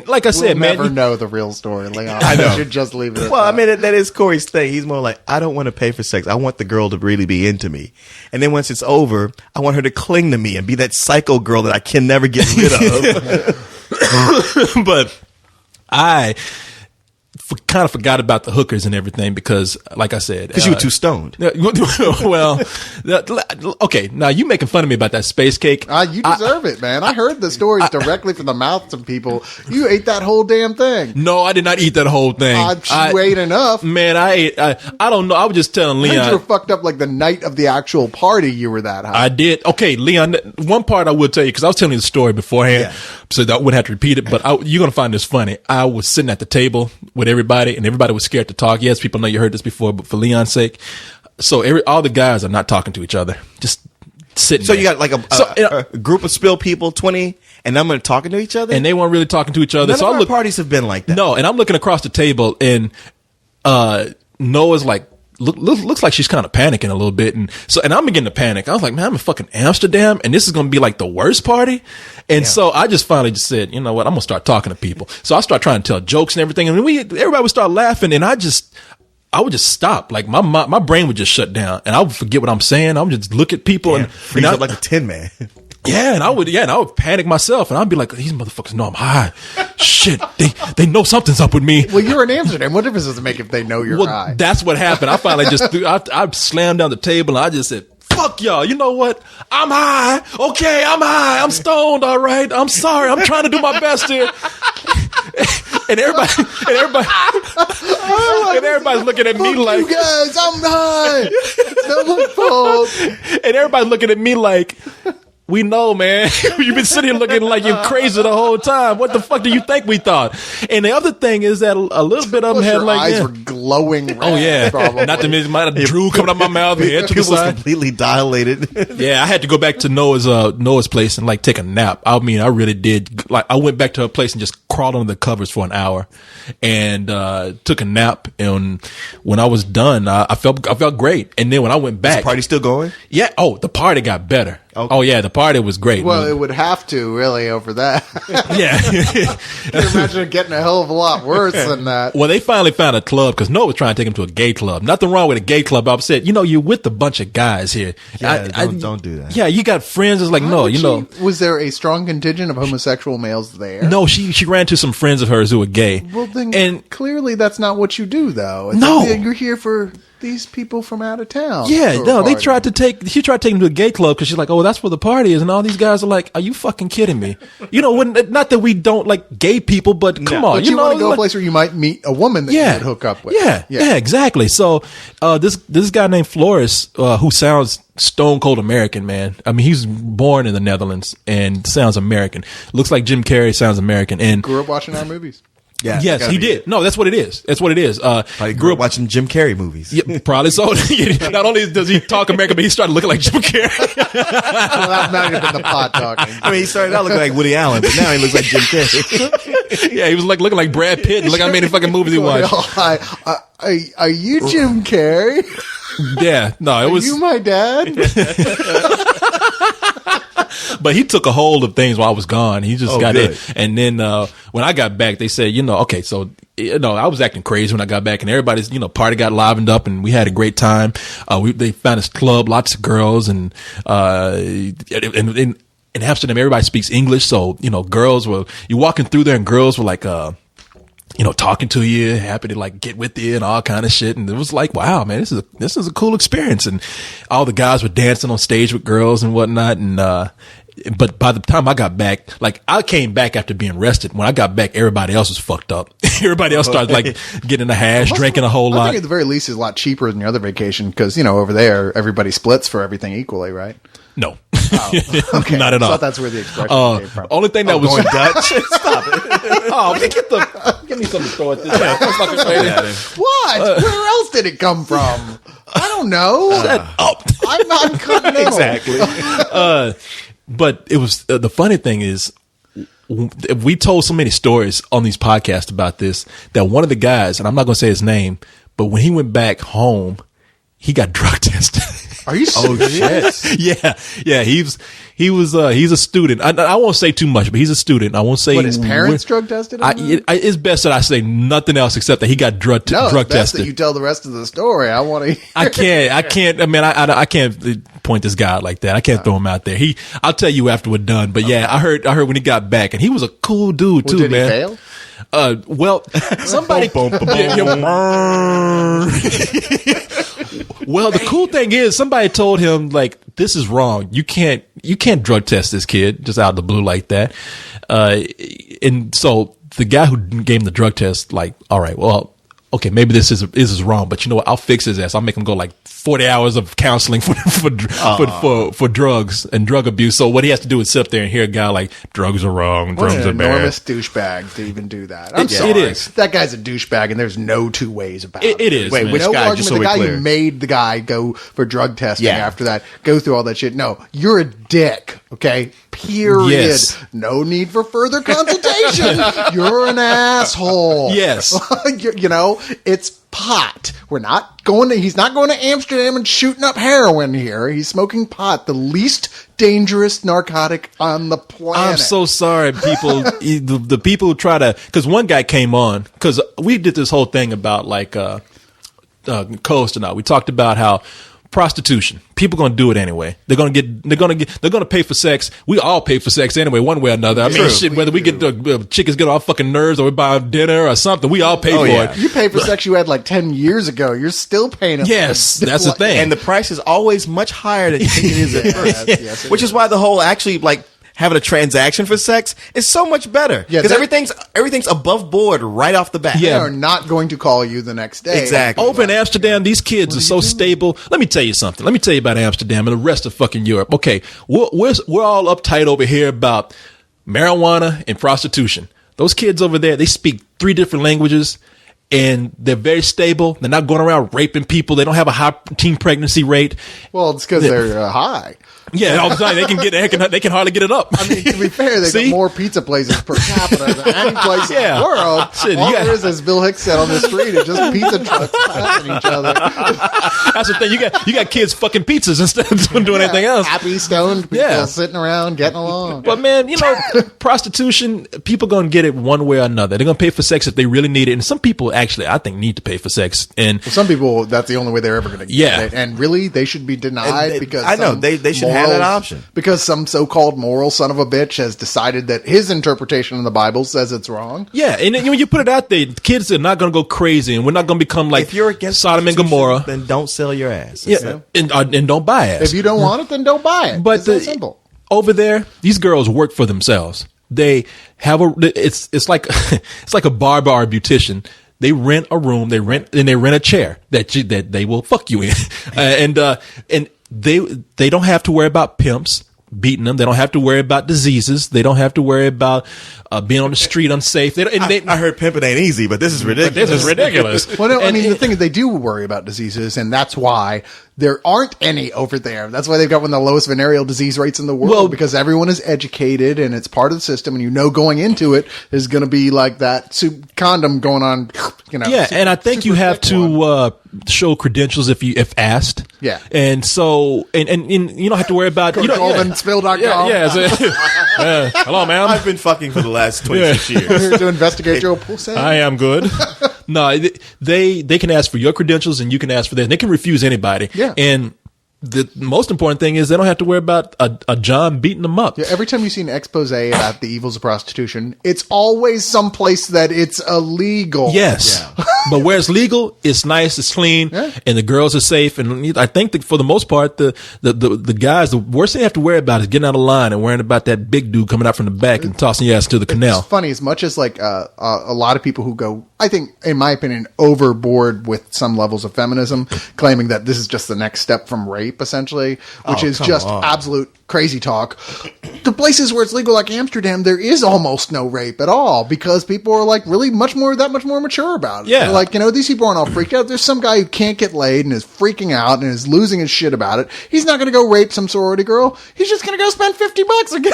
[SPEAKER 1] like I said,
[SPEAKER 2] man, never know the real story, Leon.
[SPEAKER 3] I know.
[SPEAKER 2] You should just leave it.
[SPEAKER 3] Well, I mean, that is Corey's thing. He's more like, I don't want to pay for sex. I want the girl to really be into me, and then once it's over, I want her to cling to me and be that psycho girl that I can never get rid of.
[SPEAKER 1] But kind of forgot about the hookers and everything because, like I said,
[SPEAKER 3] Because you were too stoned.
[SPEAKER 1] well, okay. Now you making fun of me about that space cake.
[SPEAKER 2] You deserve it, man. I heard the stories directly from the mouths of people. You ate that whole damn thing.
[SPEAKER 1] No, I did not eat that whole thing.
[SPEAKER 2] You ate enough.
[SPEAKER 1] Man, I ate. I don't know. I was just telling
[SPEAKER 2] I heard
[SPEAKER 1] Leon.
[SPEAKER 2] you were fucked up like the night of the actual party. You were that high.
[SPEAKER 1] I did. Okay, Leon, one part I will tell you, because I was telling you the story beforehand, so that I wouldn't have to repeat it, but you're going to find this funny. I was sitting at the table with everybody, and everybody was scared to talk. Yes, people know you heard this before, but for Leon's sake. So all the guys are not talking to each other, just sitting
[SPEAKER 3] So
[SPEAKER 1] there.
[SPEAKER 3] you got like a group of Spill people, 20, and I'm talking to each other?
[SPEAKER 1] And they weren't really talking to each other.
[SPEAKER 3] None
[SPEAKER 1] so
[SPEAKER 3] of our parties have been like that.
[SPEAKER 1] No, and I'm looking across the table, and Noah's like, looks like she's kind of panicking a little bit, and I'm beginning to panic. I was like, man, I'm in fucking Amsterdam, and this is going to be like the worst party. And so I just finally just said, you know what, I'm gonna start talking to people. So I start trying to tell jokes and everything, and everybody would start laughing, and I would just stop. Like my brain would just shut down, and I would forget what I'm saying. I would just look at people and
[SPEAKER 3] freeze up like a tin man.
[SPEAKER 1] Yeah, and I would panic myself, and I'd be like, these motherfuckers know I'm high. Shit, they know something's up with me.
[SPEAKER 2] Well, you're in Amsterdam. What difference does it make if they know you're high?
[SPEAKER 1] That's what happened. I finally just I slammed down the table, and I just said, fuck y'all. You know what? I'm high. Okay, I'm high. I'm stoned. All right. I'm sorry. I'm trying to do my best here. And everybody's looking at me like,
[SPEAKER 2] you guys, I'm high. It's not my fault.
[SPEAKER 1] And everybody's looking at me like, we know, man. You've been sitting here looking like you're crazy the whole time. What the fuck do you think we thought? And the other thing is that a little bit of them had
[SPEAKER 2] Your
[SPEAKER 1] like,
[SPEAKER 2] eyes were glowing red,
[SPEAKER 1] oh yeah,
[SPEAKER 2] probably.
[SPEAKER 1] not to mention my drool coming out my mouth. My head to the
[SPEAKER 3] It was
[SPEAKER 1] side.
[SPEAKER 3] completely dilated.
[SPEAKER 1] Yeah, I had to go back to Noah's place and like take a nap. I mean, I really did. Like, I went back to her place and just crawled under the covers for an hour and took a nap. And when I was done, I felt great. And then when I went back,
[SPEAKER 3] Is the party still going?
[SPEAKER 1] yeah. Oh, the party got better.
[SPEAKER 3] Okay.
[SPEAKER 1] Oh yeah, the party was great.
[SPEAKER 2] Well, it would have to, really, over that.
[SPEAKER 1] yeah.
[SPEAKER 2] Can you imagine it getting a hell of a lot worse than that?
[SPEAKER 1] Well, they finally found a club because Noah was trying to take him to a gay club. Nothing wrong with a gay club. I said, you're with a bunch of guys here.
[SPEAKER 3] Yeah, don't do that.
[SPEAKER 1] Yeah, you got friends. It's like, no,
[SPEAKER 2] Was there a strong contingent of homosexual males there?
[SPEAKER 1] No, she ran to some friends of hers who were gay.
[SPEAKER 2] Well, then
[SPEAKER 1] and
[SPEAKER 2] clearly that's not what you do, though. It's
[SPEAKER 1] No.
[SPEAKER 2] like, you're here for these people from out of town.
[SPEAKER 1] yeah,
[SPEAKER 2] for a
[SPEAKER 1] no, she
[SPEAKER 2] party.
[SPEAKER 1] tried to take him to a gay club because she's like, oh, that's where the party is. And all these guys are like, are you fucking kidding me? Not that we don't like gay people, but come on.
[SPEAKER 2] But you want to go
[SPEAKER 1] like,
[SPEAKER 2] a place where you might meet a woman that you would hook up with.
[SPEAKER 1] Yeah, exactly. So this guy named Flores, who sounds stone cold American, man. I mean, he's born in the Netherlands and sounds American. Looks like Jim Carrey, sounds American. And
[SPEAKER 2] Grew up watching our movies.
[SPEAKER 3] Yeah,
[SPEAKER 1] yes, he did. No, that's what it is. That's what it is.
[SPEAKER 3] I grew up watching Jim Carrey movies.
[SPEAKER 1] Yeah, probably so. Not only does he talk American, but he started looking like Jim Carrey.
[SPEAKER 2] Well, that might have been the pot talking.
[SPEAKER 3] I mean, he started out looking like Woody Allen, but now he looks like Jim Carrey.
[SPEAKER 1] Yeah, he was like looking like Brad Pitt. And look how many fucking movies he watched.
[SPEAKER 2] Are you Jim Carrey?
[SPEAKER 1] Yeah, no, it was.
[SPEAKER 2] Are you my dad?
[SPEAKER 1] But he took a hold of things while I was gone. He just got
[SPEAKER 3] good.
[SPEAKER 1] in. And then when I got back, they said, okay, so I was acting crazy when I got back, and everybody's party got livened up, and we had a great time. They found this club, lots of girls, and in Amsterdam, everybody speaks English, so girls were you walking through there, and girls were like talking to you, happy to like get with you and all kind of shit. And it was like, wow, man, this is a cool experience. And all the guys were dancing on stage with girls and whatnot. And, but by the time I got back, like I came back after being arrested. When I got back, everybody else was fucked up. Everybody else started like getting a hash, drinking a whole
[SPEAKER 2] I
[SPEAKER 1] lot.
[SPEAKER 2] think at the very least it's a lot cheaper than your other vacation because, over there, everybody splits for everything equally, right?
[SPEAKER 1] No.
[SPEAKER 2] Okay.
[SPEAKER 1] Not at
[SPEAKER 2] I
[SPEAKER 1] all.
[SPEAKER 2] thought that's where the expression came from.
[SPEAKER 1] Only thing that was
[SPEAKER 3] Going Dutch? Stop it.
[SPEAKER 1] Oh, give me something to throw at this. That's not gonna say that.
[SPEAKER 2] What? Where else did it come from? I don't know. I'm not continental.
[SPEAKER 3] Exactly.
[SPEAKER 1] But it was the funny thing is we told so many stories on these podcasts about this that one of the guys, and I'm not going to say his name, but when he went back home, he got drug tested.
[SPEAKER 2] Are you serious?
[SPEAKER 1] Yeah. He's a student. I won't say too much, but he's a student. I won't say
[SPEAKER 2] What, his parents drug tested him?
[SPEAKER 1] It's best that I say nothing else except that he got drug
[SPEAKER 2] No, it's best
[SPEAKER 1] tested.
[SPEAKER 2] that you tell the rest of the story. I want to.
[SPEAKER 1] I can't. I mean, I can't point this guy out like that. I can't throw him out there. I'll tell you after we're done. But yeah, I heard when he got back, and he was a cool dude too,
[SPEAKER 2] Did
[SPEAKER 1] man.
[SPEAKER 2] he fail?
[SPEAKER 1] Well, somebody. Well, the cool thing is somebody told him like this is wrong. You can't drug test this kid just out of the blue like that. And so the guy who gave him the drug test, like, all right, well, okay, maybe this is wrong, but you know what? I'll fix his ass. I'll make him go like 40 hours of counseling for drugs and drug abuse. So what he has to do is sit up there and hear a guy like, drugs are wrong, drugs are bad.
[SPEAKER 2] Enormous douchebag to even do that. I'm sorry.
[SPEAKER 1] It is.
[SPEAKER 2] That guy's a douchebag, and there's no two ways about it.
[SPEAKER 1] It is.
[SPEAKER 3] Wait,
[SPEAKER 1] man.
[SPEAKER 3] which
[SPEAKER 2] No
[SPEAKER 3] guy?
[SPEAKER 2] argument.
[SPEAKER 3] Just so
[SPEAKER 2] The
[SPEAKER 3] we're
[SPEAKER 2] guy
[SPEAKER 3] clear.
[SPEAKER 2] who made the guy go for drug testing
[SPEAKER 3] Yeah.
[SPEAKER 2] after that, go through all that shit. No, you're a dick. Okay. Period.
[SPEAKER 1] Yes.
[SPEAKER 2] No need for further consultation. You're an asshole.
[SPEAKER 1] Yes.
[SPEAKER 2] You know, it's pot. He's not going to Amsterdam and shooting up heroin here. He's smoking pot, the least dangerous narcotic on the planet.
[SPEAKER 1] I'm so sorry, people. the people who try to, because one guy came on, because we did this whole thing about like Coast and all. We talked about how prostitution, people gonna do it anyway. They're gonna pay for sex. We all pay for sex anyway, one way or another. I mean, shit, whether we get the chickens get our fucking nerves or we buy dinner or something, we all pay for it.
[SPEAKER 2] You pay for sex you had like 10 years ago. You're still paying it.
[SPEAKER 1] Yes, that's the thing.
[SPEAKER 3] And the price is always much higher than you think it is at first.
[SPEAKER 2] Yes,
[SPEAKER 3] Which is why the whole actually like having a transaction for sex is so much better.
[SPEAKER 2] Yeah,
[SPEAKER 3] Because everything's above board right off the bat.
[SPEAKER 2] They
[SPEAKER 1] Yeah.
[SPEAKER 2] are not going to call you the next day.
[SPEAKER 3] Exactly.
[SPEAKER 1] Over in Amsterdam, these kids are so stable. Let me tell you something. Let me tell you about Amsterdam and the rest of fucking Europe. Okay, we're all uptight over here about marijuana and prostitution. Those kids over there, they speak 3 different languages. And they're very stable. They're not going around raping people. They don't have a high teen pregnancy rate.
[SPEAKER 2] Well, it's because they're high.
[SPEAKER 1] Yeah, all the time they can hardly get it up.
[SPEAKER 2] I mean, to be fair, they've
[SPEAKER 1] See?
[SPEAKER 2] got more pizza places per capita than any place in
[SPEAKER 1] Yeah.
[SPEAKER 2] the world.
[SPEAKER 1] Shit,
[SPEAKER 2] All
[SPEAKER 1] you got-
[SPEAKER 2] there is, as Bill Hicks said on the street, is just pizza trucks passing each other.
[SPEAKER 1] That's the thing. You got kids fucking pizzas instead of doing anything else.
[SPEAKER 2] Happy, stoned people
[SPEAKER 1] Yeah.
[SPEAKER 2] sitting around getting along.
[SPEAKER 1] But man, you know, prostitution, people gonna get it one way or another. They're gonna pay for sex if they really need it. And some people actually, I think, need to pay for sex. And
[SPEAKER 2] Some people, that's the only way they're ever going to get
[SPEAKER 1] Yeah.
[SPEAKER 2] it. And really, they should be denied
[SPEAKER 3] And
[SPEAKER 2] because
[SPEAKER 3] I know,
[SPEAKER 2] some
[SPEAKER 3] they should have that option.
[SPEAKER 2] Because some so-called moral son of a bitch has decided that his interpretation of the Bible says it's wrong.
[SPEAKER 1] yeah, and then when you put it out there, kids are not gonna go crazy, and we're not gonna become like
[SPEAKER 3] If you're against
[SPEAKER 1] Sodom and
[SPEAKER 3] prostitution,
[SPEAKER 1] Gomorrah.
[SPEAKER 3] then don't sell your ass.
[SPEAKER 1] Yeah, and don't buy ass.
[SPEAKER 2] If you don't want it, then don't buy it.
[SPEAKER 1] But
[SPEAKER 2] It's that simple.
[SPEAKER 1] over there, these girls work for themselves. They have it's like it's like a barber or a beautician. They rent a room, they rent a chair that they will fuck you in, and they don't have to worry about pimps beating them. They don't have to worry about diseases. They don't have to worry about being on the street unsafe.
[SPEAKER 3] I heard pimping ain't easy, but this is ridiculous.
[SPEAKER 1] This is ridiculous.
[SPEAKER 2] Well, no, I
[SPEAKER 1] And
[SPEAKER 2] mean, the thing is, they do worry about diseases, and that's why there aren't any over there. That's why they've got one of the lowest venereal disease rates in the world,
[SPEAKER 1] Well,
[SPEAKER 2] because everyone is educated, and it's part of the system, and you know going into it is going to be like that condom going on, you know.
[SPEAKER 1] Yeah, and I think you
[SPEAKER 2] super
[SPEAKER 1] have
[SPEAKER 2] thick one.
[SPEAKER 1] to show credentials if asked.
[SPEAKER 2] Yeah.
[SPEAKER 1] and so and you don't have to worry about you know,
[SPEAKER 2] Spill.com.
[SPEAKER 1] Yeah. Hello, ma'am.
[SPEAKER 3] I've been fucking for the last 26 years.
[SPEAKER 2] Here to investigate your pussy.
[SPEAKER 1] I am good. No, they can ask for your credentials and you can ask for theirs. They can refuse anybody.
[SPEAKER 2] Yeah.
[SPEAKER 1] And the most important thing is they don't have to worry about a John beating them up.
[SPEAKER 2] Yeah, every time you see an expose about the evils of prostitution, it's always someplace that it's illegal.
[SPEAKER 1] Yes. But where it's legal, it's nice, it's clean,
[SPEAKER 2] Yeah.
[SPEAKER 1] and the girls are safe. And I think that for the most part, the guys, the worst thing they have to worry about is getting out of line and worrying about that big dude coming out from the back and tossing your ass to the canal.
[SPEAKER 2] It's funny, as much as like a lot of people who go, I think, in my opinion, overboard with some levels of feminism, claiming that this is just the next step from rape, essentially, which is
[SPEAKER 3] come
[SPEAKER 2] just
[SPEAKER 3] on.
[SPEAKER 2] absolute crazy talk. The places where it's legal, like Amsterdam, there is almost no rape at all because people are like really that much more mature about it.
[SPEAKER 1] Yeah.
[SPEAKER 2] They're like, you know, these people aren't all freaked out. There's some guy who can't get laid and is freaking out and is losing his shit about it. He's not going to go rape some sorority girl. He's just going to go spend $50 and get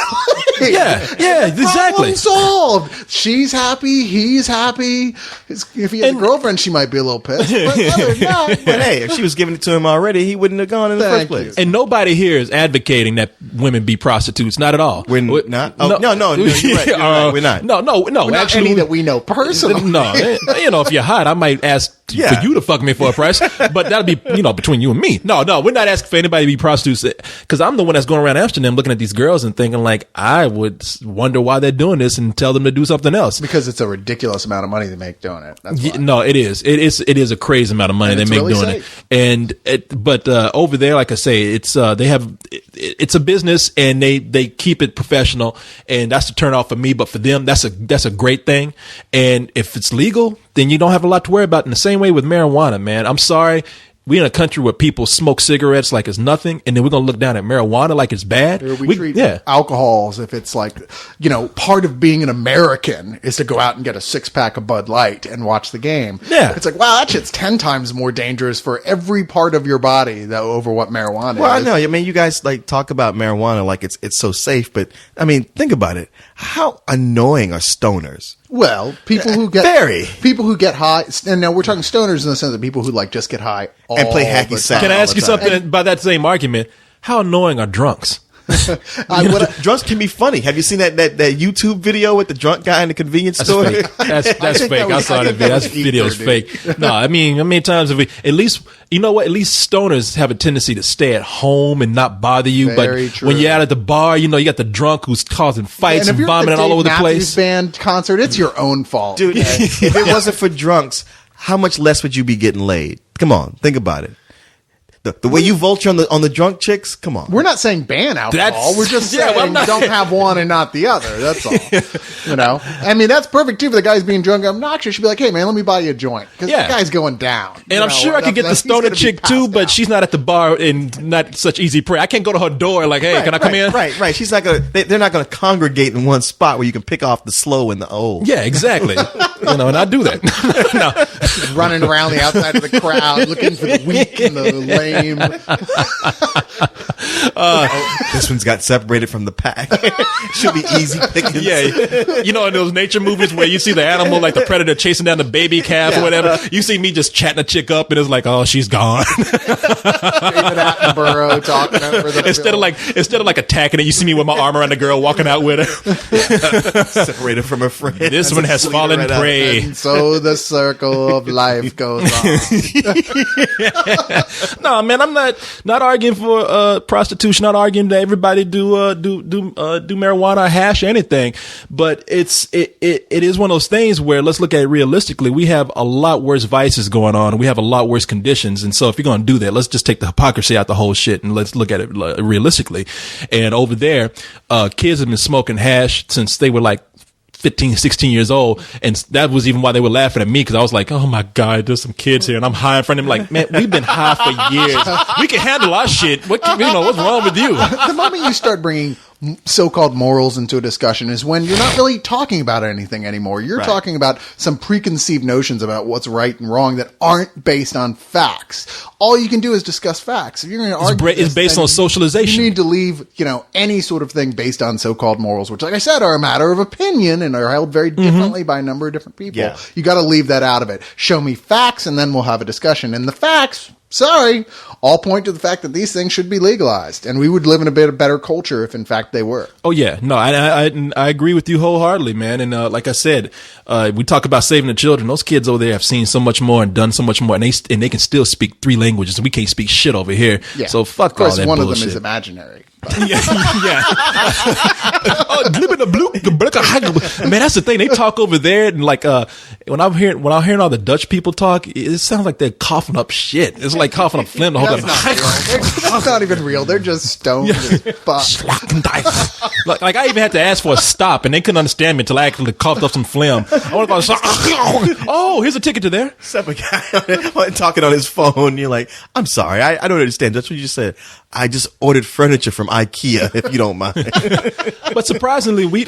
[SPEAKER 2] laid.
[SPEAKER 1] Yeah, exactly.
[SPEAKER 2] Problem solved. She's happy. He's happy. If he had a girlfriend, she might be a little pissed. But other than that,
[SPEAKER 3] But hey, if she was giving it to him already, he wouldn't have gone in the
[SPEAKER 2] Thank
[SPEAKER 3] first place.
[SPEAKER 2] you.
[SPEAKER 1] And nobody here is advocating that women be prostitutes. Not at all.
[SPEAKER 3] We're not? Oh, no, you're right. You're right. We're not.
[SPEAKER 1] No.
[SPEAKER 2] not
[SPEAKER 1] Actually,
[SPEAKER 2] any that we know personally.
[SPEAKER 1] no. You know, if you're hot, I might ask
[SPEAKER 3] Yeah.
[SPEAKER 1] for you to fuck me for a price, but that'll be, between you and me. No, we're not asking for anybody to be prostitutes, because I'm the one that's going around Amsterdam looking at these girls and thinking like, I would wonder why they're doing this and tell them to do something else.
[SPEAKER 2] Because it's a ridiculous amount of money they make doing it. That's why.
[SPEAKER 1] No, it is. It is a crazy amount of money they make
[SPEAKER 2] really
[SPEAKER 1] doing
[SPEAKER 2] safe.
[SPEAKER 1] it. But over there, like I say, it's it's a business, and they keep it professional, and that's the turn off for me. But for them, that's a great thing. And if it's legal, then you don't have a lot to worry about. In the same way with marijuana, man. I'm sorry. We in a country where people smoke cigarettes like it's nothing, and then we're gonna look down at marijuana like it's bad.
[SPEAKER 2] We treat alcohol as if it's like, part of being an American is to go out and get a 6-pack of Bud Light and watch the game.
[SPEAKER 1] Yeah.
[SPEAKER 2] It's like, wow, that shit's 10 times more dangerous for every part of your body over what marijuana
[SPEAKER 3] Well,
[SPEAKER 2] is.
[SPEAKER 3] I know. I mean, you guys like talk about marijuana like it's so safe, but I mean, think about it. How annoying are stoners?
[SPEAKER 2] Well, people who get high, and now we're talking stoners in the sense of people who like just get high
[SPEAKER 3] And play hacky
[SPEAKER 2] the
[SPEAKER 3] sack.
[SPEAKER 2] time.
[SPEAKER 1] Can I ask you
[SPEAKER 3] all the time.
[SPEAKER 1] something about that same argument? How annoying are drunks?
[SPEAKER 3] Drunks can be funny. Have you seen that YouTube video with the drunk guy in the convenience store?
[SPEAKER 1] Fake. That's
[SPEAKER 2] think
[SPEAKER 1] fake.
[SPEAKER 2] that
[SPEAKER 1] I
[SPEAKER 2] was-
[SPEAKER 1] saw
[SPEAKER 2] I
[SPEAKER 1] that
[SPEAKER 2] think
[SPEAKER 1] video.
[SPEAKER 2] that
[SPEAKER 1] That
[SPEAKER 2] was
[SPEAKER 1] video's
[SPEAKER 2] ether,
[SPEAKER 1] fake. No, I mean, how many times have we? At least, you know what? At least stoners have a tendency to stay at home and not bother you.
[SPEAKER 2] Very
[SPEAKER 1] But
[SPEAKER 2] true.
[SPEAKER 1] when you're out at the bar, you got the drunk who's causing fights
[SPEAKER 2] and
[SPEAKER 1] and,
[SPEAKER 2] if you're at
[SPEAKER 1] vomiting
[SPEAKER 2] the
[SPEAKER 1] all
[SPEAKER 2] Dave
[SPEAKER 1] over the
[SPEAKER 2] Matthews
[SPEAKER 1] place.
[SPEAKER 2] Band concert, it's your own fault.
[SPEAKER 3] Dude, if it wasn't for drunks, how much less would you be getting laid? Come on, think about it. The way you vulture on the drunk chicks, come on.
[SPEAKER 2] We're not saying ban alcohol.
[SPEAKER 1] That's-
[SPEAKER 2] We're just
[SPEAKER 1] Yeah,
[SPEAKER 2] saying
[SPEAKER 1] well, I'm not-
[SPEAKER 2] don't have one and not the other. That's all. I mean, that's perfect too for the guys being drunk and obnoxious. Should be like, hey man, let me buy you a joint because
[SPEAKER 1] Yeah.
[SPEAKER 2] the guy's going down.
[SPEAKER 1] And I'm sure I could get the stoner chick too, but she's not at the bar and not such easy prey. I can't go to her door like, hey, can I come in?
[SPEAKER 3] Right. She's not gonna. They're not gonna congregate in one spot where you can pick off the slow and the old.
[SPEAKER 1] Yeah, exactly. And I do that. No.
[SPEAKER 2] running around the outside of the crowd looking for the weak and the lame.
[SPEAKER 3] This one's got separated from the pack. Should be easy pickings.
[SPEAKER 1] Yeah, in those nature movies where you see the animal, like the predator chasing down the baby calf or whatever, you see me just chatting a chick up and it's like, oh, she's gone.
[SPEAKER 2] David Attenborough talking over the
[SPEAKER 1] instead of like attacking it, you see me with my arm around the girl walking out with her.
[SPEAKER 3] Separated from her friend.
[SPEAKER 1] This one has
[SPEAKER 3] Lead her
[SPEAKER 1] fallen
[SPEAKER 3] right out.
[SPEAKER 1] prey.
[SPEAKER 2] And so the circle of life goes on.
[SPEAKER 1] No, man, I'm not arguing for prostitution. Not arguing that everybody do marijuana or hash or anything. But it is one of those things where, let's look at it realistically. We have a lot worse vices going on. We have a lot worse conditions. And so if you're going to do that, let's just take the hypocrisy out the whole shit and let's look at it realistically. And over there, kids have been smoking hash since they were like 15, 16 years old. And that was even why they were laughing at me, because I was like, oh my God, there's some kids here and I'm high in front of them. Like, man, we've been high for years. We can handle our shit. What's wrong with you?
[SPEAKER 2] The moment you start bringing so-called morals into a discussion is when you're not really talking about anything anymore. You're
[SPEAKER 3] Right.
[SPEAKER 2] talking about some preconceived notions about what's right and wrong that aren't based on facts. All you can do is discuss facts. If you're going to argue,
[SPEAKER 1] It's based on socialization.
[SPEAKER 2] You need to leave, any sort of thing based on so-called morals, which, like I said, are a matter of opinion and are held very differently by a number of different people.
[SPEAKER 3] Yeah.
[SPEAKER 2] You got to leave that out of it. Show me facts, and then we'll have a discussion. And the facts, sorry, all point to the fact that these things should be legalized, and we would live in a bit of better culture if, in fact, they were.
[SPEAKER 1] Oh yeah, no, I agree with you wholeheartedly, man. And like I said, we talk about saving the children. Those kids over there have seen so much more and done so much more, and they can still speak 3 languages, and we can't speak shit over here.
[SPEAKER 2] Yeah.
[SPEAKER 1] So fuck
[SPEAKER 2] Of course,
[SPEAKER 1] all that
[SPEAKER 2] one
[SPEAKER 1] bullshit.
[SPEAKER 2] of them is imaginary.
[SPEAKER 1] Yeah. Oh, man, that's the thing. They talk over there, and like when I'm hearing all the Dutch people talk, it sounds like they're coughing up shit. It's like coughing up phlegm the whole
[SPEAKER 2] That's
[SPEAKER 1] time.
[SPEAKER 2] not real. That's not even real. They're just stoned as fuck.
[SPEAKER 1] like I even had to ask for a stop, and they couldn't understand me until I actually coughed up some phlegm. I want to go. Oh, here's a ticket to there.
[SPEAKER 3] Except a guy talking on his phone. You're like, I'm sorry, I don't understand. That's what you just said. I just ordered furniture from IKEA, if you don't mind.
[SPEAKER 1] But surprisingly, where'd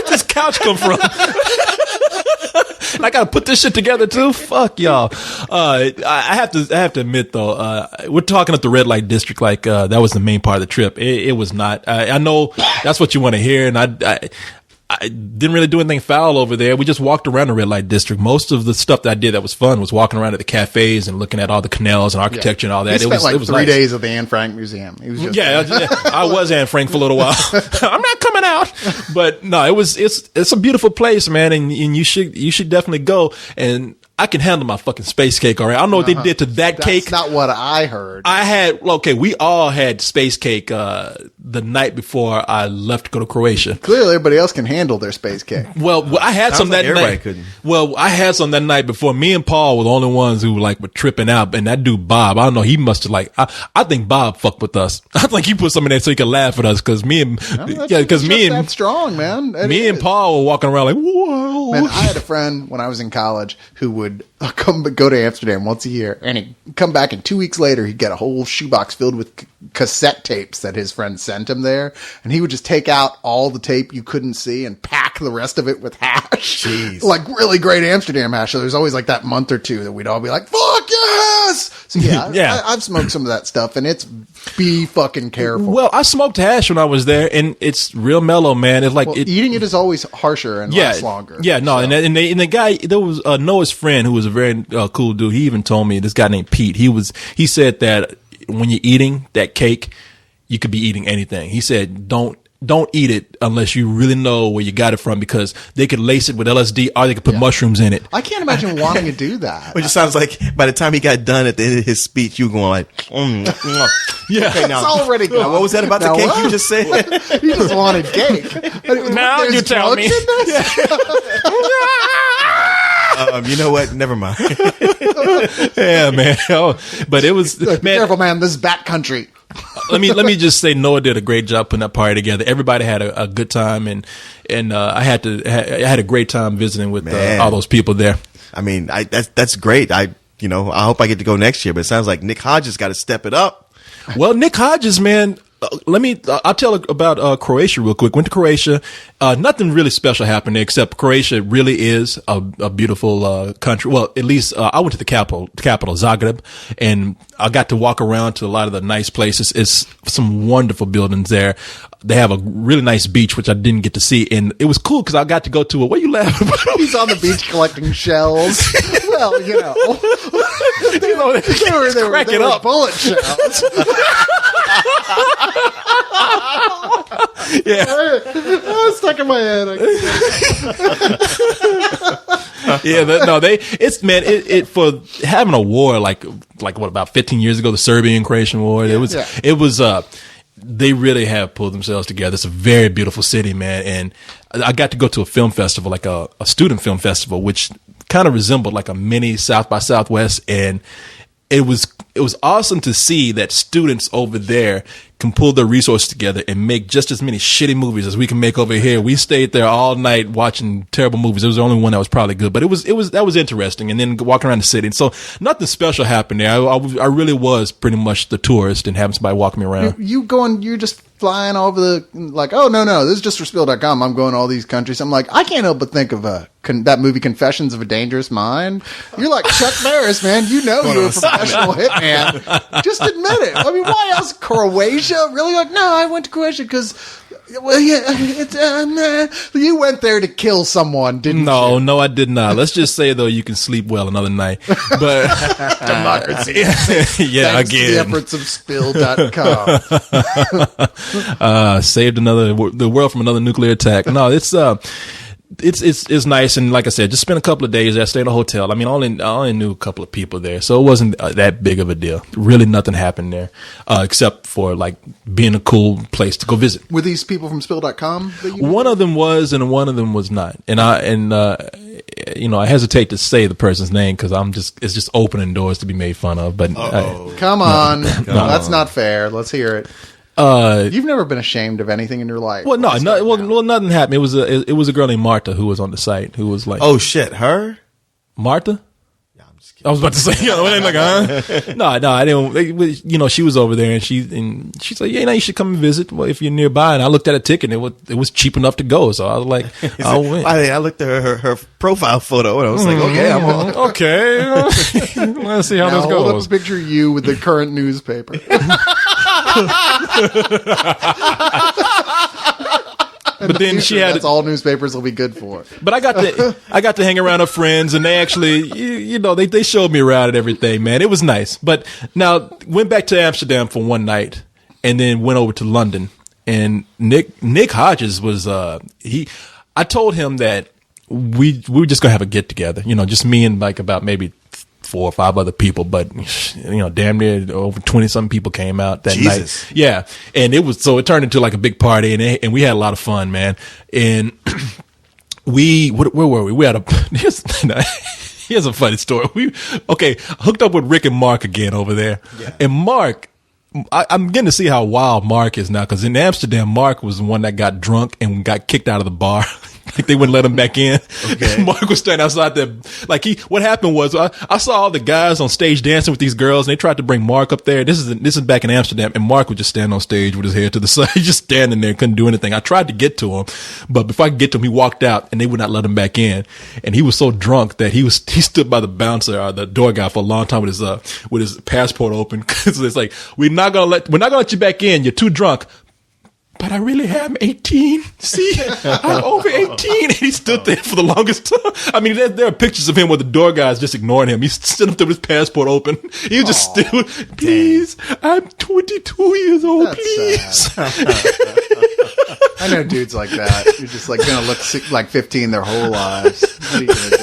[SPEAKER 1] this couch come from? And I gotta put this shit together too. Fuck y'all. I have to admit though, we're talking at the red light district like that was the main part of the trip. It was not. I know that's what you want to hear, and I didn't really do anything foul over there. We just walked around the red light district. Most of the stuff that I did that was fun was walking around at the cafes and looking at all the canals and architecture and all that.
[SPEAKER 2] He spent
[SPEAKER 1] it was
[SPEAKER 2] 3
[SPEAKER 1] nice.
[SPEAKER 2] days at the Anne Frank Museum. He was just
[SPEAKER 1] I was Anne Frank for a little while. I'm not coming out, but no, it's a beautiful place, man, and you should definitely go. And I can handle my fucking space cake, all right? I don't know what they did to that cake.
[SPEAKER 2] That's not what I heard.
[SPEAKER 1] We all had space cake the night before I left to go to Croatia.
[SPEAKER 2] Clearly, everybody else can handle their space cake.
[SPEAKER 1] Well, I had some that night.
[SPEAKER 3] Couldn't.
[SPEAKER 1] Well, I had some that night before. Me and Paul were the only ones who were tripping out. And that dude Bob, I don't know, he must have I think Bob fucked with us. I think he put some in there so he could laugh at us because
[SPEAKER 2] That's strong, man.
[SPEAKER 1] Me and Paul were walking around like, whoa.
[SPEAKER 2] Man, I had a friend when I was in college who would go to Amsterdam once a year, and he'd come back, and 2 weeks later, he'd get a whole shoebox filled with cassette tapes that his friend sent him there, and he would just take out all the tape you couldn't see and pack the rest of it with hash.
[SPEAKER 3] Jeez.
[SPEAKER 2] Like really great Amsterdam hash. So there's always like that month or two that we'd all be like, fuck yes! So yeah,
[SPEAKER 1] Yeah.
[SPEAKER 2] I've smoked some of that stuff, and it's be fucking careful.
[SPEAKER 1] Well, I smoked hash when I was there, and it's real mellow, man. It's like
[SPEAKER 2] eating it is always harsher and lasts longer.
[SPEAKER 1] Yeah, no,
[SPEAKER 2] So.
[SPEAKER 1] and the guy, there was Noah's friend who was a very cool dude. He even told me, this guy named Pete. He said that when you're eating that cake, you could be eating anything. He said, don't eat it unless you really know where you got it from, because they could lace it with LSD or they could put mushrooms in it.
[SPEAKER 2] I can't imagine wanting to do that.
[SPEAKER 3] Which sounds like by the time he got done at the end of his speech, you were going like,
[SPEAKER 1] Yeah.
[SPEAKER 3] Okay, now,
[SPEAKER 2] It's already gone.
[SPEAKER 3] what was that about the
[SPEAKER 2] Now
[SPEAKER 3] cake
[SPEAKER 2] what?
[SPEAKER 3] you just said?
[SPEAKER 2] You just wanted cake.
[SPEAKER 1] Now
[SPEAKER 2] There's
[SPEAKER 1] you tell
[SPEAKER 2] drugs
[SPEAKER 1] me.
[SPEAKER 2] in this?
[SPEAKER 3] You know what? Never mind.
[SPEAKER 1] Yeah, man. But it was,
[SPEAKER 2] Be careful, man. This is bat country.
[SPEAKER 1] let me just say Noah did a great job putting that party together. Everybody had a good time, and I had a great time visiting with all those people there.
[SPEAKER 3] I mean, that's great. I hope I get to go next year, but it sounds like Nick Hodges got to step it up.
[SPEAKER 1] Well, Nick Hodges, man. I'll tell about Croatia real quick. Went to Croatia. Nothing really special happened there, except Croatia really is a beautiful country. Well, at least I went to the capital, Zagreb, and I got to walk around to a lot of the nice places. It's some wonderful buildings there. They have a really nice beach, which I didn't get to see, and it was cool because I got to go to what are you laughing about?
[SPEAKER 2] He's on the beach collecting shells. Well, they were bullet shells.
[SPEAKER 1] Yeah.
[SPEAKER 2] Oh, it's stuck in my head.
[SPEAKER 1] For having a war like what, about 15 years ago, the Serbian-Croatian war. They really have pulled themselves together. It's a very beautiful city, man. And I got to go to a film festival, like a student film festival, which kind of resembled like a mini South by Southwest. And it was awesome to see that students over there can pull their resources together and make just as many shitty movies as we can make over here. We stayed there all night watching terrible movies. It was the only one that was probably good, but that was interesting. And then walking around the city. And so nothing special happened there. I really was pretty much the tourist and having somebody walk me around.
[SPEAKER 2] You're just flying over oh, no, this is just for Spill.com. I'm going to all these countries. I'm like, I can't help but think of that movie Confessions of a Dangerous Mind. You're like Chuck Barris, man. You know you're a professional hitman. Just admit it. I mean, why else? Croatia? Really? Like, no, I went to Croatia because, well, yeah, you went there to kill someone, didn't you?
[SPEAKER 1] No, I did not. Let's just say, though, you can sleep well another night. But
[SPEAKER 2] Democracy.
[SPEAKER 1] yeah,
[SPEAKER 2] Thanks
[SPEAKER 1] again.
[SPEAKER 2] to the efforts of Spill.com.
[SPEAKER 1] Saved the world from another nuclear attack. No, it's nice, and like I said, just spent a couple of days there, stayed in a hotel. I mean, I only knew a couple of people there, so it wasn't that big of a deal. Really, nothing happened there, except for like being a cool place to go visit.
[SPEAKER 2] Were these people from Spill.com?
[SPEAKER 1] One of them was, and one of them was not. And I hesitate to say the person's name because it's just opening doors to be made fun of. But
[SPEAKER 2] come on, no, that's not fair. Let's hear it. You've never been ashamed of anything in your life.
[SPEAKER 1] Well, nothing happened. It was a girl named Marta who was on the site who was like,
[SPEAKER 3] oh shit, her?
[SPEAKER 1] Marta?
[SPEAKER 3] Yeah, I'm just kidding.
[SPEAKER 1] I was about to say, No, I didn't. She was over there, and she's like, yeah, you should come and visit if you're nearby. And I looked at a ticket, and it was cheap enough to go. So I was like, I'll win.
[SPEAKER 3] I looked at her profile photo, and I was like, okay, I'm on.
[SPEAKER 1] Okay, let's see how this
[SPEAKER 2] Hold up
[SPEAKER 1] goes.
[SPEAKER 2] a picture of you with the current newspaper.
[SPEAKER 1] but then she had
[SPEAKER 2] that's all newspapers will be good for.
[SPEAKER 1] But I got to hang around her friends, and they actually, they showed me around and everything, man. It was nice. But now went back to Amsterdam for one night, and then went over to London. And Nick Hodges was I told him that we were just gonna have a get together, just me and like about maybe 4 or 5 other people, but damn near over 20 something people came out that
[SPEAKER 3] Jesus.
[SPEAKER 1] night. Yeah, and it turned into like a big party, and we had a lot of fun, man. And where were we? We had here's a funny story. Hooked up with Rick and Mark again over there, and Mark. I'm getting to see how wild Mark is now, because in Amsterdam, Mark was the one that got drunk and got kicked out of the bar. Like they wouldn't let him back in. Okay. Mark was standing outside there. What happened was I saw all the guys on stage dancing with these girls, and they tried to bring Mark up there. This is back in Amsterdam, and Mark would just stand on stage with his head to the side, just standing there, couldn't do anything. I tried to get to him, but before I could get to him, he walked out, and they would not let him back in. And he was so drunk that he stood by the bouncer or the door guy for a long time with his passport open, because it's like, we're not gonna let you back in. You're too drunk. But I really am 18. See, I'm over 18. And he stood there for the longest time. I mean, there are pictures of him where the door guy's just ignoring him. He's stood up there with his passport open. He was just still, please, I'm 22 years old,
[SPEAKER 2] That's
[SPEAKER 1] please.
[SPEAKER 2] I know dudes like that. You're just like going to look like 15 their whole lives. What are you going to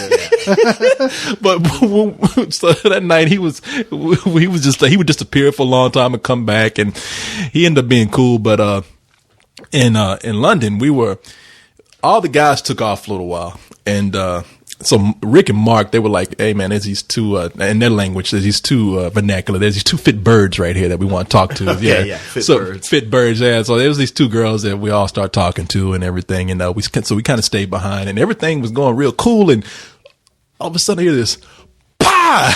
[SPEAKER 2] do?
[SPEAKER 1] But so that night he would disappear for a long time and come back, and he ended up being cool. But, in London, all the guys took off for a little while. And, so Rick and Mark, they were like, hey man, there's these two, in their language, there's these two, vernacular, there's these two fit birds right here that we want to talk to.
[SPEAKER 3] Yeah.
[SPEAKER 1] Fit birds. Yeah. So there was these two girls that we all start talking to and everything. And, we kind of stayed behind, and everything was going real cool. And all of a sudden I hear this, pah!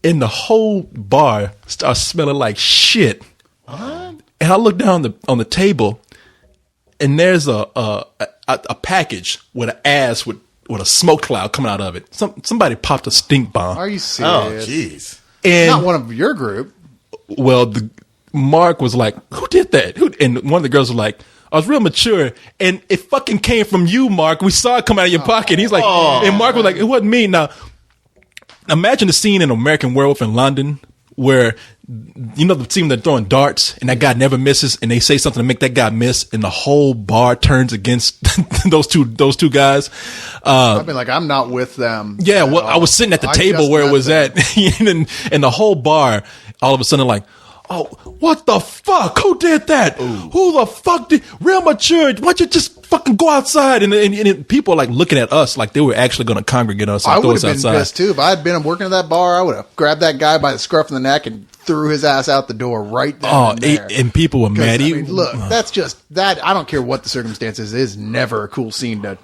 [SPEAKER 1] And the whole bar starts smelling like shit. And I look down on the table, and there's a package with an ass with a smoke cloud coming out of it. Somebody popped a stink bomb.
[SPEAKER 2] Are you serious?
[SPEAKER 3] Oh, jeez.
[SPEAKER 1] And
[SPEAKER 2] not one of your group.
[SPEAKER 1] Well, Mark was like, "Who did that?" And one of the girls was like, "I was real mature, and it fucking came from you, Mark. We saw it come out of your pocket." He's like, and Mark was like, "It wasn't me." Now, imagine the scene in American Werewolf in London, where the team that's throwing darts and that guy never misses, and they say something to make that guy miss, and the whole bar turns against those two guys.
[SPEAKER 2] I've been like, I'm not with them.
[SPEAKER 1] Yeah, well, I was sitting at the table where it was at, and the whole bar all of a sudden like, oh, what the fuck? Who did that? Ooh. Who the fuck did? Real mature. Why'd you just fucking go outside? And people are like looking at us like they were actually going to congregate us and throw us outside. I would have been pissed
[SPEAKER 2] too. If I had been working at that bar, I would have grabbed that guy by the scruff of the neck and threw his ass out the door right then and there.
[SPEAKER 1] And people were mad.
[SPEAKER 2] Look, that's just that. I don't care what the circumstances. It is never a cool scene to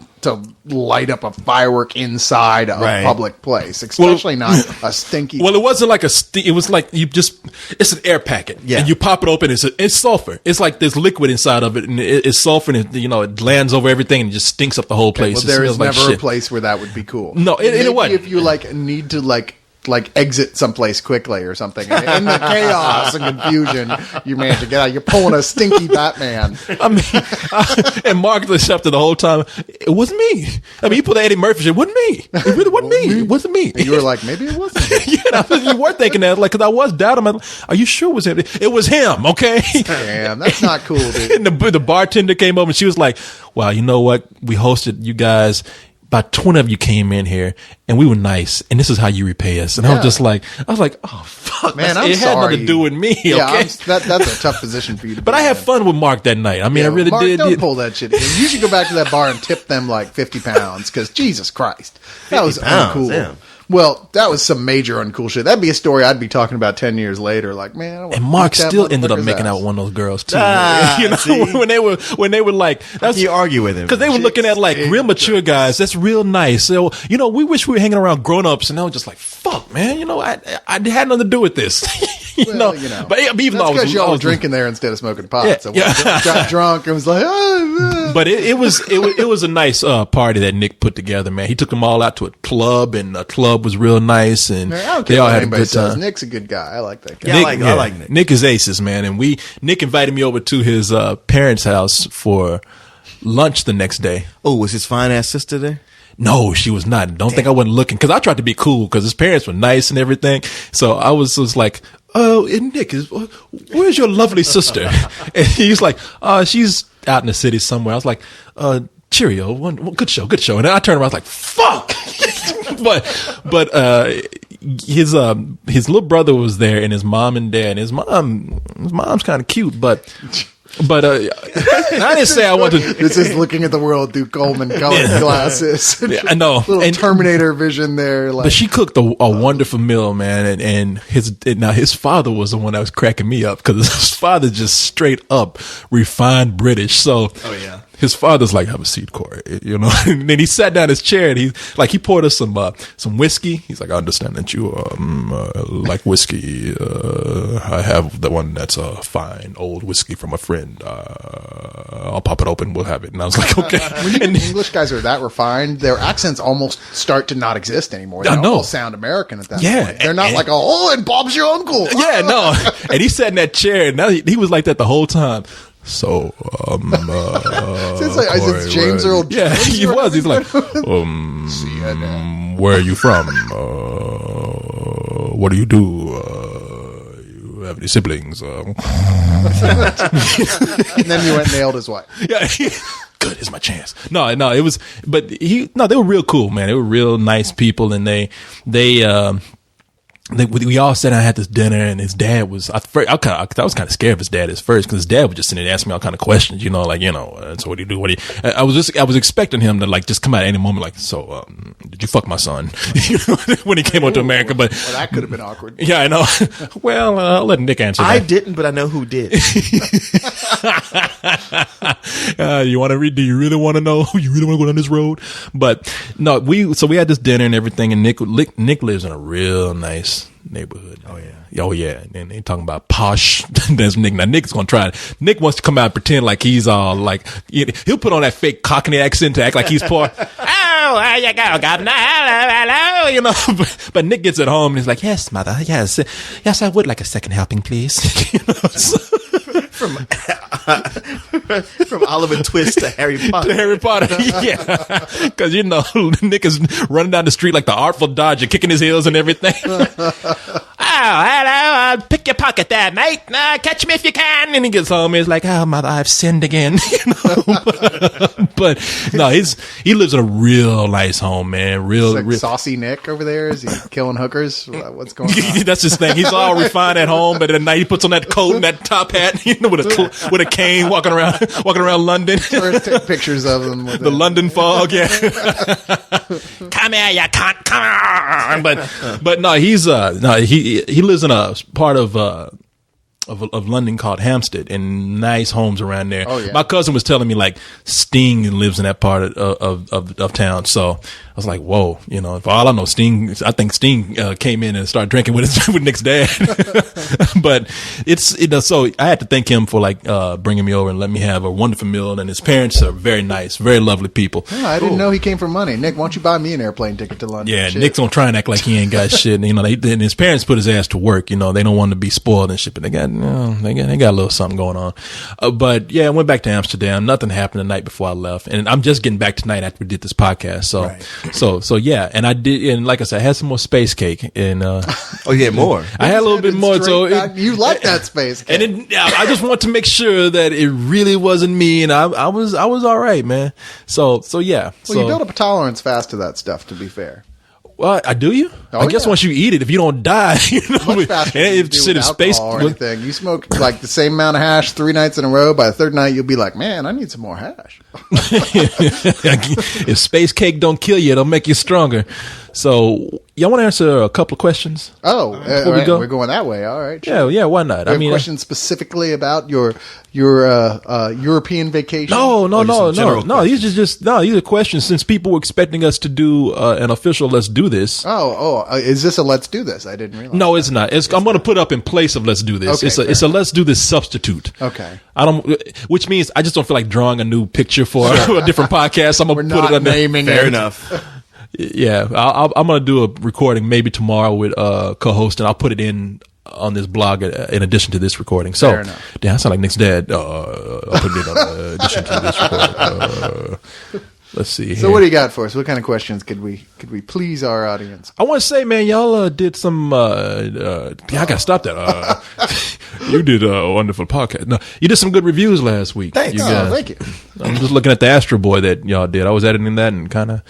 [SPEAKER 2] light up a firework inside a public place, especially not a stinky.
[SPEAKER 1] Well, it wasn't like it was like it's an air packet. Yeah. And you pop it open, it's sulfur. It's like there's liquid inside of it, and it's sulfur, and it lands over everything and it just stinks up the whole place.
[SPEAKER 2] Well, there is never a place where that would be cool.
[SPEAKER 1] No, it wasn't.
[SPEAKER 2] If you need to exit someplace quickly or something. In the chaos and confusion, you manage to get out. You're pulling a stinky Batman.
[SPEAKER 1] I mean, and Mark accepted the whole time. It wasn't me. I mean, he put Eddie Murphy. It wasn't me. It really wasn't me. It wasn't me.
[SPEAKER 2] And you were like, maybe it wasn't.
[SPEAKER 1] You were thinking that, because I was doubting. Are you sure it was him? It was him. Okay.
[SPEAKER 2] Damn, that's not cool, dude.
[SPEAKER 1] And the bartender came over and she was like, "Wow, you know what? We hosted you guys. About 20 of you came in here, and we were nice, and this is how you repay us." And I was like, oh fuck,
[SPEAKER 2] man,
[SPEAKER 1] it had nothing to do with me. Okay?
[SPEAKER 2] Yeah, that's a tough position for you to.
[SPEAKER 1] But I had fun with Mark that night. I mean, I really
[SPEAKER 2] Mark,
[SPEAKER 1] did.
[SPEAKER 2] Don't pull that shit. You should go back to that bar and tip them like 50 pounds, because Jesus Christ, that was uncool. Damn. Well, that was some major uncool shit. That'd be a story I'd be talking about 10 years later. Like, man,
[SPEAKER 1] and Mark still ended up making out with one of those girls too. When they were like, that's
[SPEAKER 3] you argue with him
[SPEAKER 1] because they were looking at like real mature guys. That's real nice. So we wish we were hanging around grown ups, and I was just like, fuck, man. I had nothing to do with this. But even though
[SPEAKER 2] because y'all were drinking there instead of smoking pot, so got drunk and was like,
[SPEAKER 1] But it was a nice party that Nick put together, man. He took them all out to a club, and the club was real nice, and they all had a good time.
[SPEAKER 2] Nick's a good guy. I like that guy.
[SPEAKER 3] I like Nick.
[SPEAKER 1] Nick is aces, man. And Nick invited me over to his parents' house for lunch the next day.
[SPEAKER 3] Oh, was his fine ass sister there?
[SPEAKER 1] No, she was not. Don't think I wasn't looking, because I tried to be cool because his parents were nice and everything. So I was like, "Oh, and Nick, where's your lovely sister?" And he's like, "She's out in the city somewhere." I was like, "Cheerio, good show." And then I turned around, I was like, "Fuck!" but his little brother was there, and his mom and dad. And his mom's kind of cute, but I didn't say I wanted to.
[SPEAKER 2] This is looking at the world through Coleman colored glasses.
[SPEAKER 1] Yeah, I know.
[SPEAKER 2] Little Terminator vision there. Like.
[SPEAKER 1] But she cooked a wonderful meal, man. And his father was the one that was cracking me up, because his father just straight up refined British. So his father's like, "Have a seat, Corey," you know. And then he sat down in his chair, and he poured us some whiskey. He's like, "I understand that you like whiskey. I have the one that's a fine old whiskey from a friend. I'll pop it open. We'll have it." And I was like, "Okay."
[SPEAKER 2] When English guys are that refined, their accents almost start to not exist anymore. They all sound American at that point. They're not like, "Oh, and Bob's your uncle."
[SPEAKER 1] Yeah, no. And he sat in that chair, and now he was like that the whole time. So,
[SPEAKER 2] it's James Earl Jones.
[SPEAKER 1] Yeah, he was. He's like, "Where are you from? What do you do? You have any siblings?"
[SPEAKER 2] And then you went and nailed his wife.
[SPEAKER 1] Yeah. Good, it's my chance. No, it was, but they were real cool, man. They were real nice people, and we all sat down and had this dinner, and his dad was, I was kind of scared of his dad at first, because his dad would just sit there and ask me all kind of questions, you know, like, you know, so what do you do? I was expecting him to like just come out at any moment, like, "So, did you fuck my son?" You know, when he came over to America, but.
[SPEAKER 2] Well, that could have been awkward.
[SPEAKER 1] Yeah, I know. Well, I'll let Nick answer that.
[SPEAKER 3] I didn't, but I know who did.
[SPEAKER 1] You want to read? Do you really want to know? You really want to go down this road? But no, we had this dinner and everything, and Nick lives in a real nice neighborhood. Oh yeah. And they talking about posh. There's Nick. Now Nick's gonna try it. Nick wants to come out and pretend like he's all like, he'll put on that fake Cockney accent to act like he's poor. "Oh, there you go, governor. Hello," you know. But Nick gets at home and he's like, "Yes, mother. Yes, I would like a second helping, please." You know,
[SPEAKER 3] From Oliver Twist to Harry Potter.
[SPEAKER 1] Yeah. Because, you know, Nick is running down the street like the Artful Dodger, kicking his heels and everything. "Oh, hello, pick your pocket there, mate. Catch me if you can." And he gets home and he's like, "Oh, mother, I've sinned again." You know? But no, he lives in a real nice home, man. Real
[SPEAKER 2] saucy Nick over there. Is he killing hookers? What's going on?
[SPEAKER 1] That's his thing. He's all refined at home, but at night he puts on that coat and that top hat, you know, with a cane, walking around London.
[SPEAKER 2] Take pictures of them. With
[SPEAKER 1] the London fog, yeah. "Come here, you cunt! Come on!" But no, he lives in a part of London called Hampstead, and nice homes around there.
[SPEAKER 2] Oh, yeah.
[SPEAKER 1] My cousin was telling me like Sting lives in that part of town, so I was like, whoa, you know, for all I know, I think Sting came in and started drinking with Nick's dad. But so I had to thank him for like bringing me over and let me have a wonderful meal, and his parents are very nice, very lovely people.
[SPEAKER 2] Oh, I didn't know he came from money. Nick, why don't you buy me an airplane ticket to London?
[SPEAKER 1] Yeah, Nick's gonna try and act like he ain't got shit. You know, and his parents put his ass to work. You know, they don't want to be spoiled and shit, but they got a little something going on. But yeah, I went back to Amsterdam. Nothing happened the night before I left, and I'm just getting back tonight after we did this podcast. So,
[SPEAKER 2] right.
[SPEAKER 1] so yeah, and I did, and like I said, I had some more space cake, and
[SPEAKER 3] oh yeah, more.
[SPEAKER 1] I had a little bit more. So
[SPEAKER 2] you like that space cake,
[SPEAKER 1] and I just want to make sure that it really wasn't me, and I was all right, man. So yeah.
[SPEAKER 2] Well, you build up a tolerance fast to that stuff. To be fair.
[SPEAKER 1] Well, do you? I guess once you eat it, if you don't die, you know,
[SPEAKER 2] much faster than you do with alcohol or anything. You smoke like the same amount of hash 3 nights in a row. By the third night, you'll be like, "Man, I need some more hash."
[SPEAKER 1] If space cake don't kill you, it'll make you stronger. So, y'all want to answer a couple of questions?
[SPEAKER 2] Oh, we're going that way. All right.
[SPEAKER 1] Sure. Yeah. Why not?
[SPEAKER 2] I mean, questions specifically about your European vacation.
[SPEAKER 1] No. These are questions since people were expecting us to do an official "Let's Do This."
[SPEAKER 2] Is this a "Let's Do This"? I didn't realize.
[SPEAKER 1] No, it's not. I'm going to put up in place of "Let's Do This."
[SPEAKER 2] Okay,
[SPEAKER 1] it's a "Let's Do This" substitute.
[SPEAKER 2] Okay.
[SPEAKER 1] Which means I just don't feel like drawing a new picture for a different podcast. I'm going to put it under
[SPEAKER 2] naming.
[SPEAKER 3] Fair enough.
[SPEAKER 1] Yeah, I'm going to do a recording maybe tomorrow with co-host, and I'll put it in on this blog in addition to this recording. So,
[SPEAKER 2] Fair enough.
[SPEAKER 1] damn, I sound like Nick's dad. I'll put it on addition to this recording. Let's see.
[SPEAKER 2] So what do you got for us? What kind of questions could we please our audience?
[SPEAKER 1] I want to say, man, y'all did some. I gotta stop that. You did a wonderful podcast. No, you did some good reviews last week.
[SPEAKER 3] Thanks.
[SPEAKER 1] You guys.
[SPEAKER 2] Thank you.
[SPEAKER 1] I'm just looking at the Astro Boy that y'all did. I was editing that and kind of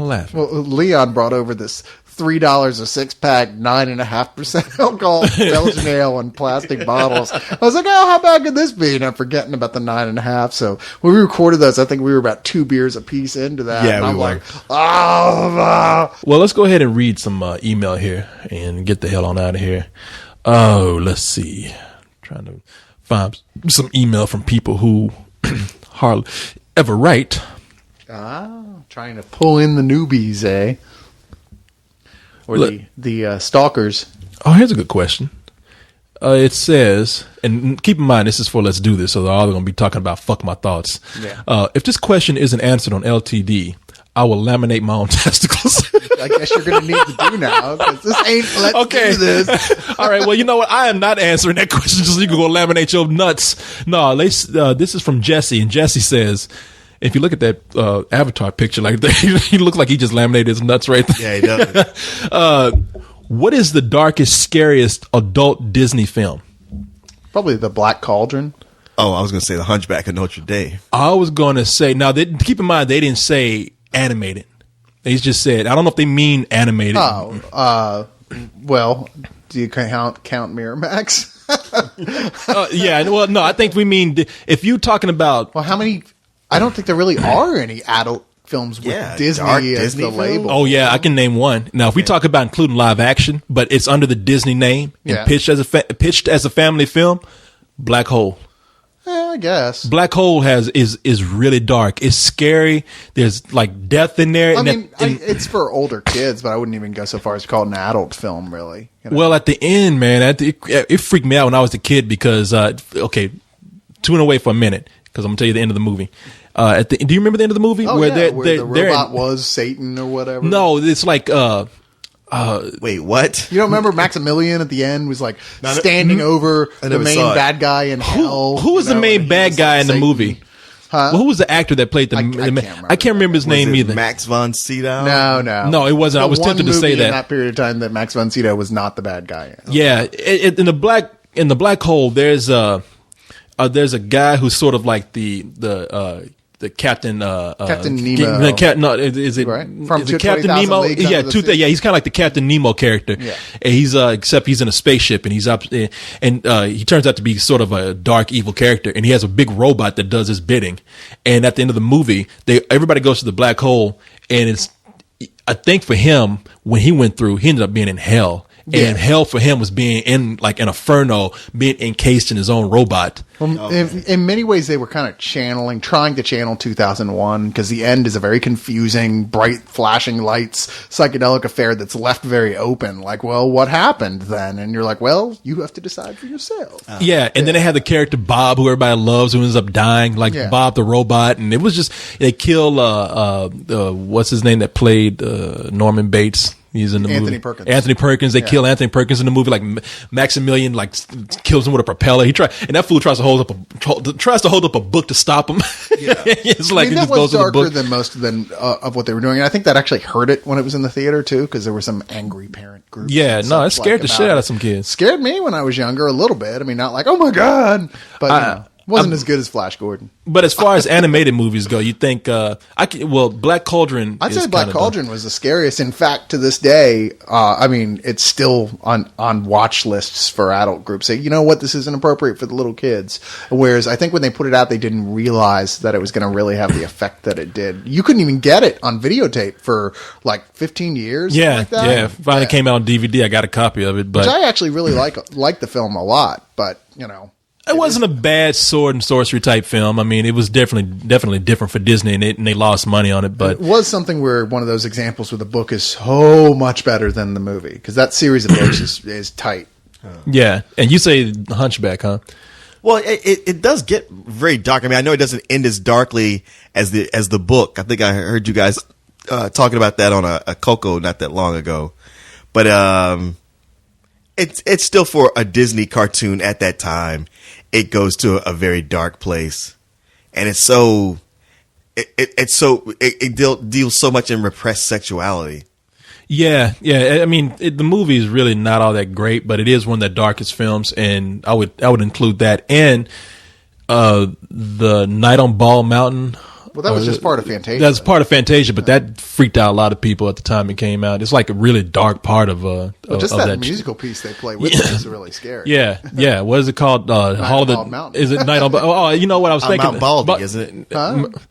[SPEAKER 1] laughing.
[SPEAKER 2] Well, Leon brought over this $3 a 6-pack, 9.5% alcohol Belgian ale in plastic bottles. I was like, oh, how bad could this be? And I'm forgetting about the 9.5. So when we recorded those, I think we were about 2 beers a piece into that.
[SPEAKER 3] Yeah,
[SPEAKER 2] and
[SPEAKER 3] we
[SPEAKER 2] I'm
[SPEAKER 3] were.
[SPEAKER 2] like, oh.
[SPEAKER 1] Well, let's go ahead and read some email here and get the hell on out of here. Oh, let's see. Trying to find some email from people who hardly ever write.
[SPEAKER 2] Trying to pull in the newbies, eh? Or
[SPEAKER 1] Look.
[SPEAKER 2] the stalkers.
[SPEAKER 1] Oh, here's a good question. It says, and keep in mind, this is for Let's Do This, so they're all going to be talking about fuck my thoughts.
[SPEAKER 2] Yeah.
[SPEAKER 1] If this question isn't answered on LTD, I will laminate my own testicles.
[SPEAKER 2] I guess you're going to need to do now, because this ain't Let's
[SPEAKER 1] Okay.
[SPEAKER 2] Do This.
[SPEAKER 1] All right. Well, you know what? I am not answering that question just so you can go laminate your nuts. No, this is from Jesse, and Jesse says, if you look at that avatar picture, like he looks like he just laminated his nuts right there.
[SPEAKER 3] Yeah, he does.
[SPEAKER 1] What is the darkest, scariest adult Disney film?
[SPEAKER 2] Probably the Black Cauldron.
[SPEAKER 3] Oh, I was going to say The Hunchback of Notre Dame.
[SPEAKER 1] I was going to say, now keep in mind, they didn't say animated. They just said, I don't know if they mean animated.
[SPEAKER 2] Well, do you count Miramax?
[SPEAKER 1] Yeah, well, no, I think we mean, if you're talking about,
[SPEAKER 2] Well, how many? I don't think there really are any adult films with
[SPEAKER 3] Yeah,
[SPEAKER 2] Disney
[SPEAKER 3] dark
[SPEAKER 2] as
[SPEAKER 3] Disney
[SPEAKER 2] the
[SPEAKER 3] film?
[SPEAKER 2] label.
[SPEAKER 1] oh yeah, I can name one. Now, if we talk about including live action, but it's under the Disney name and
[SPEAKER 2] Yeah.
[SPEAKER 1] pitched as a family film, Black Hole.
[SPEAKER 2] Yeah, I guess.
[SPEAKER 1] Black Hole is really dark. It's scary. There's like death in there.
[SPEAKER 2] I
[SPEAKER 1] and
[SPEAKER 2] mean,
[SPEAKER 1] and-
[SPEAKER 2] it's for older kids, but I wouldn't even go so far as to call it an adult film, really. You know?
[SPEAKER 1] well, at the end, man, it freaked me out when I was a kid because okay, tune away for a minute because I'm gonna tell you the end of the movie. Do you remember the end of the movie
[SPEAKER 2] where the
[SPEAKER 1] they're
[SPEAKER 2] robot was Satan or whatever?
[SPEAKER 1] No, it's like
[SPEAKER 3] Wait, what?
[SPEAKER 2] You don't remember Maximilian at the end was like
[SPEAKER 3] No, no,
[SPEAKER 2] standing over
[SPEAKER 3] I
[SPEAKER 2] the
[SPEAKER 3] never
[SPEAKER 2] main
[SPEAKER 3] saw it.
[SPEAKER 2] bad guy in hell.
[SPEAKER 1] who was
[SPEAKER 2] you
[SPEAKER 1] the
[SPEAKER 2] know,
[SPEAKER 1] main
[SPEAKER 2] and he
[SPEAKER 1] bad
[SPEAKER 2] was
[SPEAKER 1] guy
[SPEAKER 2] like
[SPEAKER 1] in the
[SPEAKER 2] Satan.
[SPEAKER 1] movie?
[SPEAKER 2] Huh?
[SPEAKER 1] Well, who was the actor that played the?
[SPEAKER 2] I can't remember
[SPEAKER 1] his
[SPEAKER 3] Was
[SPEAKER 1] name
[SPEAKER 3] it
[SPEAKER 1] either.
[SPEAKER 3] Max von Sydow?
[SPEAKER 2] No.
[SPEAKER 1] No, it wasn't. I was tempted to say
[SPEAKER 2] in
[SPEAKER 1] that.
[SPEAKER 2] that period of time that Max von Sydow was not the bad guy.
[SPEAKER 1] Yeah, in the black hole, there's a guy who's sort of like the Captain
[SPEAKER 2] Captain Nemo.
[SPEAKER 1] Is it
[SPEAKER 2] Right. From
[SPEAKER 1] is it Captain
[SPEAKER 2] 20,000
[SPEAKER 1] Nemo?
[SPEAKER 2] Leagues Under
[SPEAKER 1] Yeah,
[SPEAKER 2] the Sea.
[SPEAKER 1] yeah, he's kind of like the Captain Nemo character.
[SPEAKER 2] Yeah.
[SPEAKER 1] And he's except he's in a spaceship and he's up and he turns out to be sort of a dark evil character and he has a big robot that does his bidding. And at the end of the movie, everybody goes to the black hole and it's I think for him when he went through, he ended up being in hell.
[SPEAKER 2] Yeah.
[SPEAKER 1] And hell for him was being in like an inferno, being encased in his own robot.
[SPEAKER 2] Well, in many ways, they were kind of trying to channel 2001 because the end is a very confusing, bright, flashing lights, psychedelic affair that's left very open. Like, well, what happened then? And you're like, well, you have to decide for yourself.
[SPEAKER 1] Yeah, and then they had the character Bob, who everybody loves, who ends up dying, like
[SPEAKER 2] Yeah.
[SPEAKER 1] Bob the robot, and it was just they kill what's his name that played Norman Bates. He's in the
[SPEAKER 2] Anthony
[SPEAKER 1] movie.
[SPEAKER 2] Perkins.
[SPEAKER 1] Anthony Perkins. They kill Anthony Perkins in the movie. Like Maximilian, like kills him with a propeller. And that fool tries to hold up a book to stop him. Yeah. It's like
[SPEAKER 2] I mean,
[SPEAKER 1] it
[SPEAKER 2] that
[SPEAKER 1] just goes
[SPEAKER 2] was
[SPEAKER 1] to the
[SPEAKER 2] darker
[SPEAKER 1] book.
[SPEAKER 2] than most of what they were doing. And I think that actually hurt it when it was in the theater, too, because there were some angry parent groups.
[SPEAKER 1] Yeah,
[SPEAKER 2] and
[SPEAKER 1] no, it
[SPEAKER 2] such
[SPEAKER 1] scared the
[SPEAKER 2] about
[SPEAKER 1] shit out
[SPEAKER 2] it.
[SPEAKER 1] of some kids.
[SPEAKER 2] Scared me when I was younger a little bit. I mean, not like, oh my God. But, you know, wasn't as good as Flash Gordon.
[SPEAKER 1] But as far as animated movies go, you think Black Cauldron?
[SPEAKER 2] I'd
[SPEAKER 1] is
[SPEAKER 2] say Black
[SPEAKER 1] kinda
[SPEAKER 2] Cauldron was the scariest. In fact, to this day, I mean, it's still on watch lists for adult groups. Say, you know what, this isn't appropriate for the little kids. Whereas I think when they put it out, they didn't realize that it was going to really have the effect that it did. You couldn't even get it on videotape for like 15 years.
[SPEAKER 1] Yeah,
[SPEAKER 2] like that.
[SPEAKER 1] yeah. Finally came out on DVD. I got a copy of it, but
[SPEAKER 2] Which I actually really like the film a lot. But you know.
[SPEAKER 1] it wasn't a bad sword and sorcery type film. I mean, it was definitely different for Disney, and they lost money on it. But
[SPEAKER 2] It was something where one of those examples where the book is so much better than the movie because that series of books is tight.
[SPEAKER 1] yeah, and you say Hunchback, huh?
[SPEAKER 3] Well, it does get very dark. I mean, I know it doesn't end as darkly as the book. I think I heard you guys talking about that on a Coco not that long ago. But it's still for a Disney cartoon at that time. It goes to a very dark place, and it's so it deals so much in repressed sexuality.
[SPEAKER 1] Yeah. I mean, the movie is really not all that great, but it is one of the darkest films, and I would include that and the Night on Bald Mountain.
[SPEAKER 2] Well, that was just part of Fantasia.
[SPEAKER 1] That's part of Fantasia, but that freaked out a lot of people at the time it came out. It's like a really dark part of
[SPEAKER 2] just
[SPEAKER 1] of
[SPEAKER 2] that musical piece they play with it is really scary.
[SPEAKER 1] Yeah. What is it called? Hall of the
[SPEAKER 2] Mountain.
[SPEAKER 1] Is it Night on? Oh, you know what I was thinking?
[SPEAKER 3] Mount Baldy, isn't it?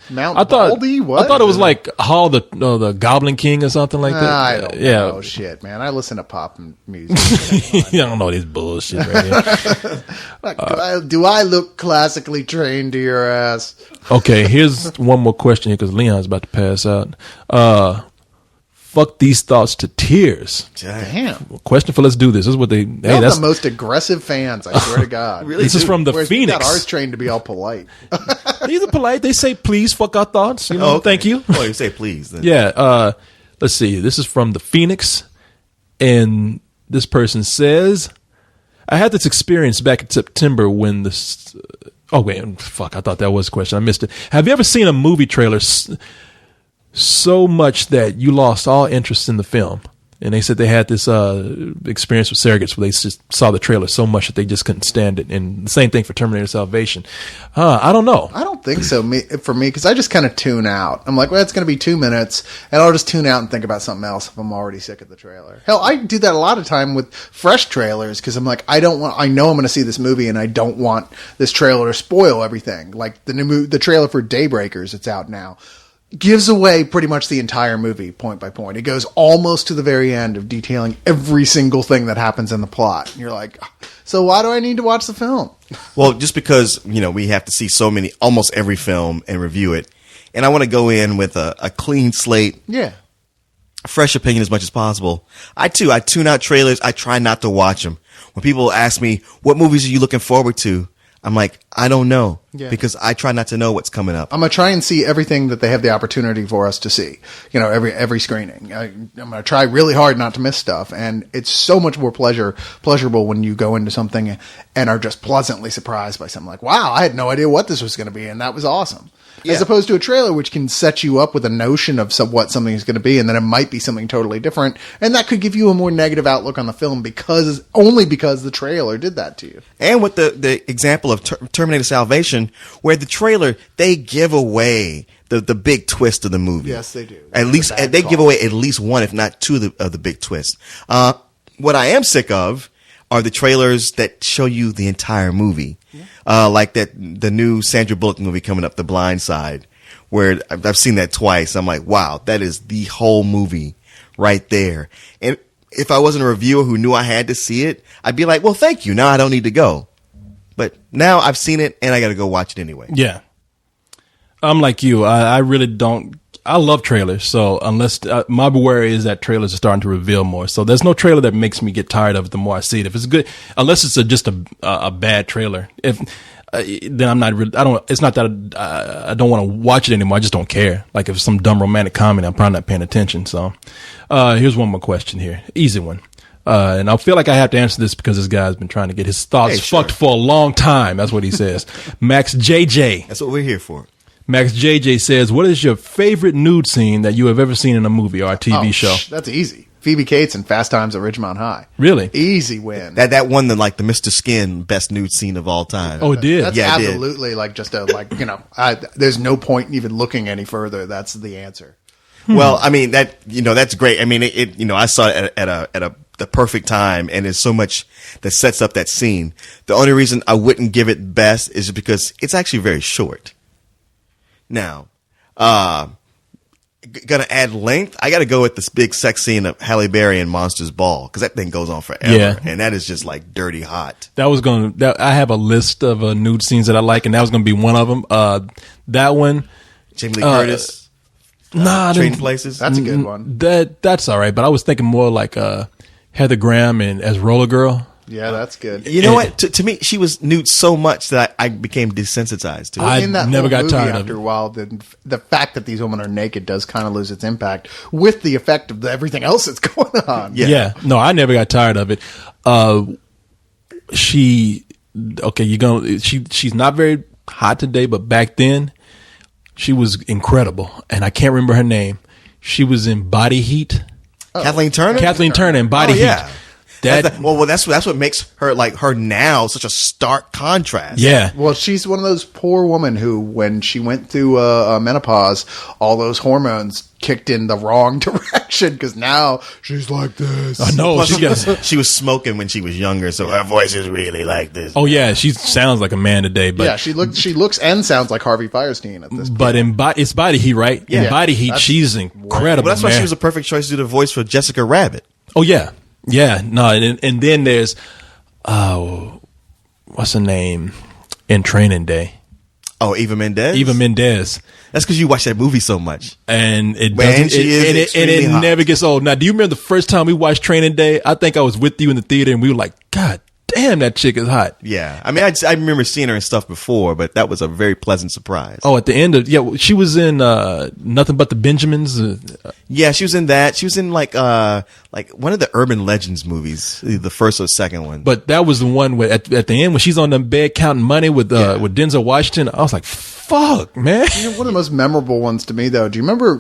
[SPEAKER 2] Mount Baldy? What?
[SPEAKER 1] I thought it was like Hall of the Goblin King or something like that.
[SPEAKER 2] I don't know. Shit, man. I listen to pop music.
[SPEAKER 1] You don't know this bullshit right here.
[SPEAKER 2] Do I look classically trained to your ass?
[SPEAKER 1] Okay, here's one more question here because Leon's about to pass out. Fuck these thoughts to tears.
[SPEAKER 2] Damn.
[SPEAKER 1] Question for Let's Do This. This is what they.
[SPEAKER 2] They're the most aggressive fans, I swear to God.
[SPEAKER 3] Really
[SPEAKER 1] this is from the
[SPEAKER 2] Whereas
[SPEAKER 1] Phoenix.
[SPEAKER 2] We got ours trained to be all polite.
[SPEAKER 1] These are polite. They say, please fuck our thoughts. You know,
[SPEAKER 3] okay.
[SPEAKER 1] Thank you.
[SPEAKER 3] Oh, you say please. Then.
[SPEAKER 1] Yeah. Let's see. This is from the Phoenix. And this person says, I had this experience back in September when this. Oh, wait. Fuck. I thought that was a question. I missed it. Have you ever seen a movie trailer so much that you lost all interest in the film? And they said they had this experience with surrogates where they just saw the trailer so much that they just couldn't stand it. And the same thing for Terminator Salvation. I don't know.
[SPEAKER 2] I don't think so for me, because I just kind of tune out. I'm like, well, it's going to be 2 minutes, and I'll just tune out and think about something else if I'm already sick of the trailer. Hell, I do that a lot of time with fresh trailers because I'm like, I know I'm going to see this movie, and I don't want this trailer to spoil everything. Like the trailer for Daybreakers, it's out now, gives away pretty much the entire movie point by point. It goes almost to the very end of detailing every single thing that happens in the plot. And you're like, so why do I need to watch the film?
[SPEAKER 3] Well, just because, we have to see almost every film and review it. And I want to go in with a clean slate.
[SPEAKER 2] Yeah.
[SPEAKER 3] Fresh opinion as much as possible. I tune out trailers. I try not to watch them. When people ask me, what movies are you looking forward to? I'm like, I don't know, because I try not to know what's coming up.
[SPEAKER 2] I'm going to try and see everything that they have the opportunity for us to see, every screening. I'm going to try really hard not to miss stuff. And it's so much more pleasurable when you go into something and are just pleasantly surprised by something like, wow, I had no idea what this was going to be. And that was awesome. Yeah. As opposed to a trailer, which can set you up with a notion of what something is going to be, and then it might be something totally different, and that could give you a more negative outlook on the film because the trailer did that to you.
[SPEAKER 3] And with the example of Terminator Salvation, where the trailer, they give away the big twist of the movie.
[SPEAKER 2] Yes, they do.
[SPEAKER 3] At least they give away at least one, if not two, of the big twists. What I am sick of are the trailers that show you the entire movie. Like the new Sandra Bullock movie coming up, The Blind Side, where I've seen that twice. I'm like, wow, that is the whole movie right there. And if I wasn't a reviewer who knew I had to see it, I'd be like, well, thank you. Now I don't need to go. But now I've seen it and I got to go watch it anyway.
[SPEAKER 1] Yeah. I'm like you. I really don't. I love trailers, so unless my worry is that trailers are starting to reveal more. So there's no trailer that makes me get tired of it the more I see it. If it's good, unless it's just a bad trailer, then I'm not. I don't. It's not that I don't want to watch it anymore. I just don't care. Like if it's some dumb romantic comedy, I'm probably not paying attention. So here's one more question here, easy one. And I feel like I have to answer this because this guy's been trying to get his thoughts fucked for a long time. That's what he says. Max JJ.
[SPEAKER 3] That's what we're here for.
[SPEAKER 1] Max JJ says, what is your favorite nude scene that you have ever seen in a movie or a TV show?
[SPEAKER 2] That's easy. Phoebe Cates in Fast Times at Ridgemont High.
[SPEAKER 1] Really?
[SPEAKER 2] Easy win.
[SPEAKER 3] That won the Mr. Skin best nude scene of all time.
[SPEAKER 1] Oh, it did?
[SPEAKER 2] That's absolutely there's no point in even looking any further. That's the answer.
[SPEAKER 3] Well, I mean, that's great. I mean, I saw it at the perfect time, and there's so much that sets up that scene. The only reason I wouldn't give it best is because it's actually very short. Now, gonna add length. I gotta go with this big sex scene of Halle Berry and Monsters Ball, because that thing goes on forever, and that is just like dirty hot.
[SPEAKER 1] I have a list of nude scenes that I like, and that was gonna be one of them. That one,
[SPEAKER 3] Jamie Lee Curtis. Trading Places.
[SPEAKER 2] That's a good one.
[SPEAKER 1] That's all right, but I was thinking more like Heather Graham and as Roller Girl.
[SPEAKER 2] Yeah, that's good.
[SPEAKER 3] You know what? To me, she was nude so much that I became desensitized to it.
[SPEAKER 1] I never got tired of it.
[SPEAKER 2] After a while, the fact that these women are naked does kind of lose its impact with the effect of everything else that's going on.
[SPEAKER 1] Yeah. No, I never got tired of it. she's not very hot today, but back then she was incredible, and I can't remember her name. She was in Body Heat.
[SPEAKER 3] Kathleen Turner?
[SPEAKER 1] Kathleen Turner in Body Heat.
[SPEAKER 3] Yeah. That's what makes her like her now such a stark contrast.
[SPEAKER 1] Yeah.
[SPEAKER 2] Well, she's one of those poor women who, when she went through menopause, all those hormones kicked in the wrong direction because now she's like this.
[SPEAKER 1] I know.
[SPEAKER 3] She was smoking when she was younger, so her voice is really like this.
[SPEAKER 1] Oh yeah, she sounds like a man today. But
[SPEAKER 2] yeah, she looks and sounds like Harvey Firestein at this point.
[SPEAKER 1] But it's Body Heat, right?
[SPEAKER 3] Yeah.
[SPEAKER 1] In Body Heat, she's incredible.
[SPEAKER 3] Well, that's why
[SPEAKER 1] man.
[SPEAKER 3] she was a perfect choice to do the voice for Jessica Rabbit.
[SPEAKER 1] Oh yeah. Yeah, no, and then there's, what's her name in Training Day?
[SPEAKER 3] Oh, Eva Mendes.
[SPEAKER 1] Eva Mendes.
[SPEAKER 3] That's because you watch that movie so much,
[SPEAKER 1] and it
[SPEAKER 3] Man,
[SPEAKER 1] doesn't,
[SPEAKER 3] she is
[SPEAKER 1] and it
[SPEAKER 3] hot.
[SPEAKER 1] never gets old. Now, do you remember the first time we watched Training Day? I think I was with you in the theater, and we were like, God damn, that chick is hot.
[SPEAKER 3] Yeah, I mean, I remember seeing her and stuff before, but that was a very pleasant surprise.
[SPEAKER 1] Oh, at the end of she was in Nothing But the Benjamins.
[SPEAKER 3] Yeah, she was in that. She was in like one of the Urban Legends movies, the first or second one.
[SPEAKER 1] But that was the one where at the end when she's on the bed counting money with Denzel Washington. I was like, fuck, man.
[SPEAKER 2] You know, one of the most memorable ones to me, though. Do you remember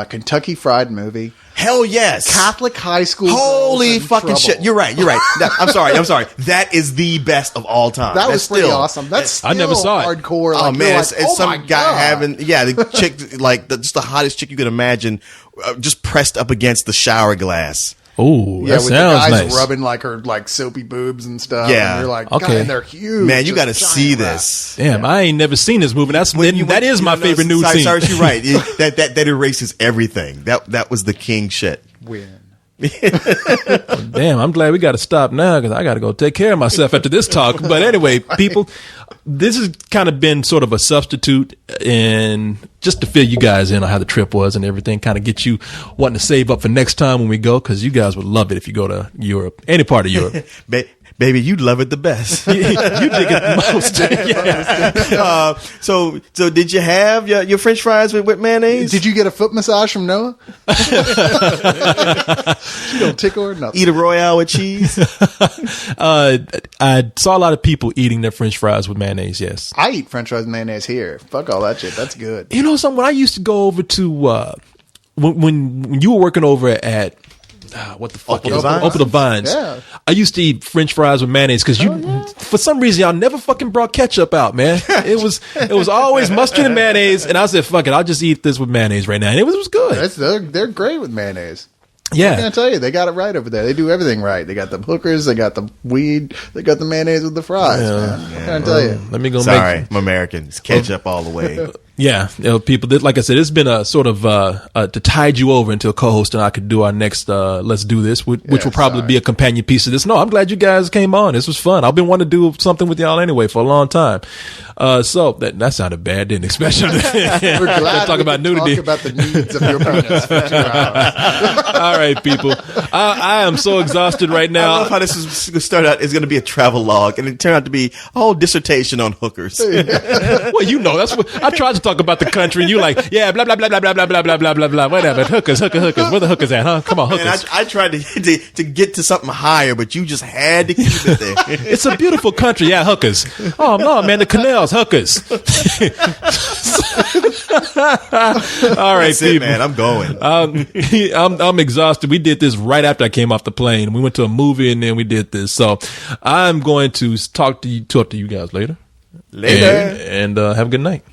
[SPEAKER 2] Kentucky Fried Movie?
[SPEAKER 3] Hell yes,
[SPEAKER 2] Catholic high school.
[SPEAKER 3] Holy fucking
[SPEAKER 2] trouble.
[SPEAKER 3] shit! You're right. I'm sorry. That is the best of all time.
[SPEAKER 2] That was
[SPEAKER 3] That's
[SPEAKER 2] pretty
[SPEAKER 3] still
[SPEAKER 2] awesome. That's still
[SPEAKER 1] I never saw it.
[SPEAKER 2] hardcore.
[SPEAKER 3] Oh
[SPEAKER 2] Like,
[SPEAKER 3] man,
[SPEAKER 2] you're
[SPEAKER 3] it's
[SPEAKER 2] like,
[SPEAKER 3] some
[SPEAKER 2] my
[SPEAKER 3] guy
[SPEAKER 2] God.
[SPEAKER 3] having the chick like just the hottest chick you could imagine, just pressed up against the shower glass.
[SPEAKER 1] Oh,
[SPEAKER 2] Yeah,
[SPEAKER 1] that
[SPEAKER 2] with the
[SPEAKER 1] sounds
[SPEAKER 2] guys
[SPEAKER 1] nice.
[SPEAKER 2] rubbing like her like soapy boobs and stuff.
[SPEAKER 3] Yeah.
[SPEAKER 2] and you're like,
[SPEAKER 1] Okay.
[SPEAKER 2] God, and they're huge.
[SPEAKER 3] Man, you got to
[SPEAKER 2] just
[SPEAKER 3] see
[SPEAKER 2] giant
[SPEAKER 3] this.
[SPEAKER 1] Damn, I ain't never seen this movie. That is my favorite nude scene.
[SPEAKER 3] Sorry, you're right. That erases everything. That was the king shit.
[SPEAKER 2] Win.
[SPEAKER 1] Damn, I'm glad we got to stop now because I got to go take care of myself after this talk. But anyway, people, this has kind of been sort of a substitute and just to fill you guys in on how the trip was and everything, kind of get you wanting to save up for next time when we go because you guys would love it if you go to Europe, any part of Europe.
[SPEAKER 3] Baby, you'd love it the best.
[SPEAKER 1] You dig it the most. Yeah.
[SPEAKER 3] So did you have your French fries with mayonnaise?
[SPEAKER 2] Did you get a foot massage from Noah? She don't tickle or nothing.
[SPEAKER 3] Eat a Royale with cheese?
[SPEAKER 1] I saw a lot of people eating their French fries with mayonnaise, yes.
[SPEAKER 2] I eat French fries and mayonnaise here. Fuck all that shit. That's good.
[SPEAKER 1] You know something? When I used to go over to when you were working over at what the fuck?
[SPEAKER 3] Opal Divines?
[SPEAKER 1] Opal Divines.
[SPEAKER 2] Yeah.
[SPEAKER 1] I used to eat French fries with mayonnaise because for some reason, y'all never fucking brought ketchup out, man. It was always mustard and mayonnaise, and I said, "Fuck it, I'll just eat this with mayonnaise right now," and it was good.
[SPEAKER 2] They're great with mayonnaise.
[SPEAKER 1] Yeah.
[SPEAKER 2] I'm gonna tell you, they got it right over there. They do everything right. They got the hookers, they got the weed, they got the mayonnaise with the fries. Man. I'm gonna tell you.
[SPEAKER 1] Let me go.
[SPEAKER 3] Sorry, I'm American. It's ketchup all the way.
[SPEAKER 1] Yeah, people. Like I said, it's been a sort of to tide you over until co-host and I could do our next Let's Do This, which will probably be a companion piece of this. No, I'm glad you guys came on. This was fun. I've been wanting to do something with y'all anyway for a long time. So that sounded bad, didn't it? Especially
[SPEAKER 2] We're glad
[SPEAKER 1] talk about nudity.
[SPEAKER 2] Talk about the needs of your penis for 2 hours.
[SPEAKER 1] All right, people. I am so exhausted right
[SPEAKER 3] I
[SPEAKER 1] now.
[SPEAKER 3] love how this is going to start out. It's going to be a travel log, and it turned out to be a whole dissertation on hookers.
[SPEAKER 1] Well, you know, that's what I tried to talk about the country, and you like, yeah, blah blah blah blah blah blah blah blah blah blah blah. Whatever, hookers. Where the hookers at? Huh? Come on, hookers.
[SPEAKER 3] And I tried to get to something higher, but you just had to keep it there.
[SPEAKER 1] It's a beautiful country, yeah, hookers. Oh no, man, the canals, hookers. All right,
[SPEAKER 3] That's it,
[SPEAKER 1] people.
[SPEAKER 3] man. I'm going.
[SPEAKER 1] I'm exhausted. We did this right after I came off the plane. We went to a movie and then we did this. So I'm going to talk to you guys later.
[SPEAKER 3] Later.
[SPEAKER 1] And have a good night.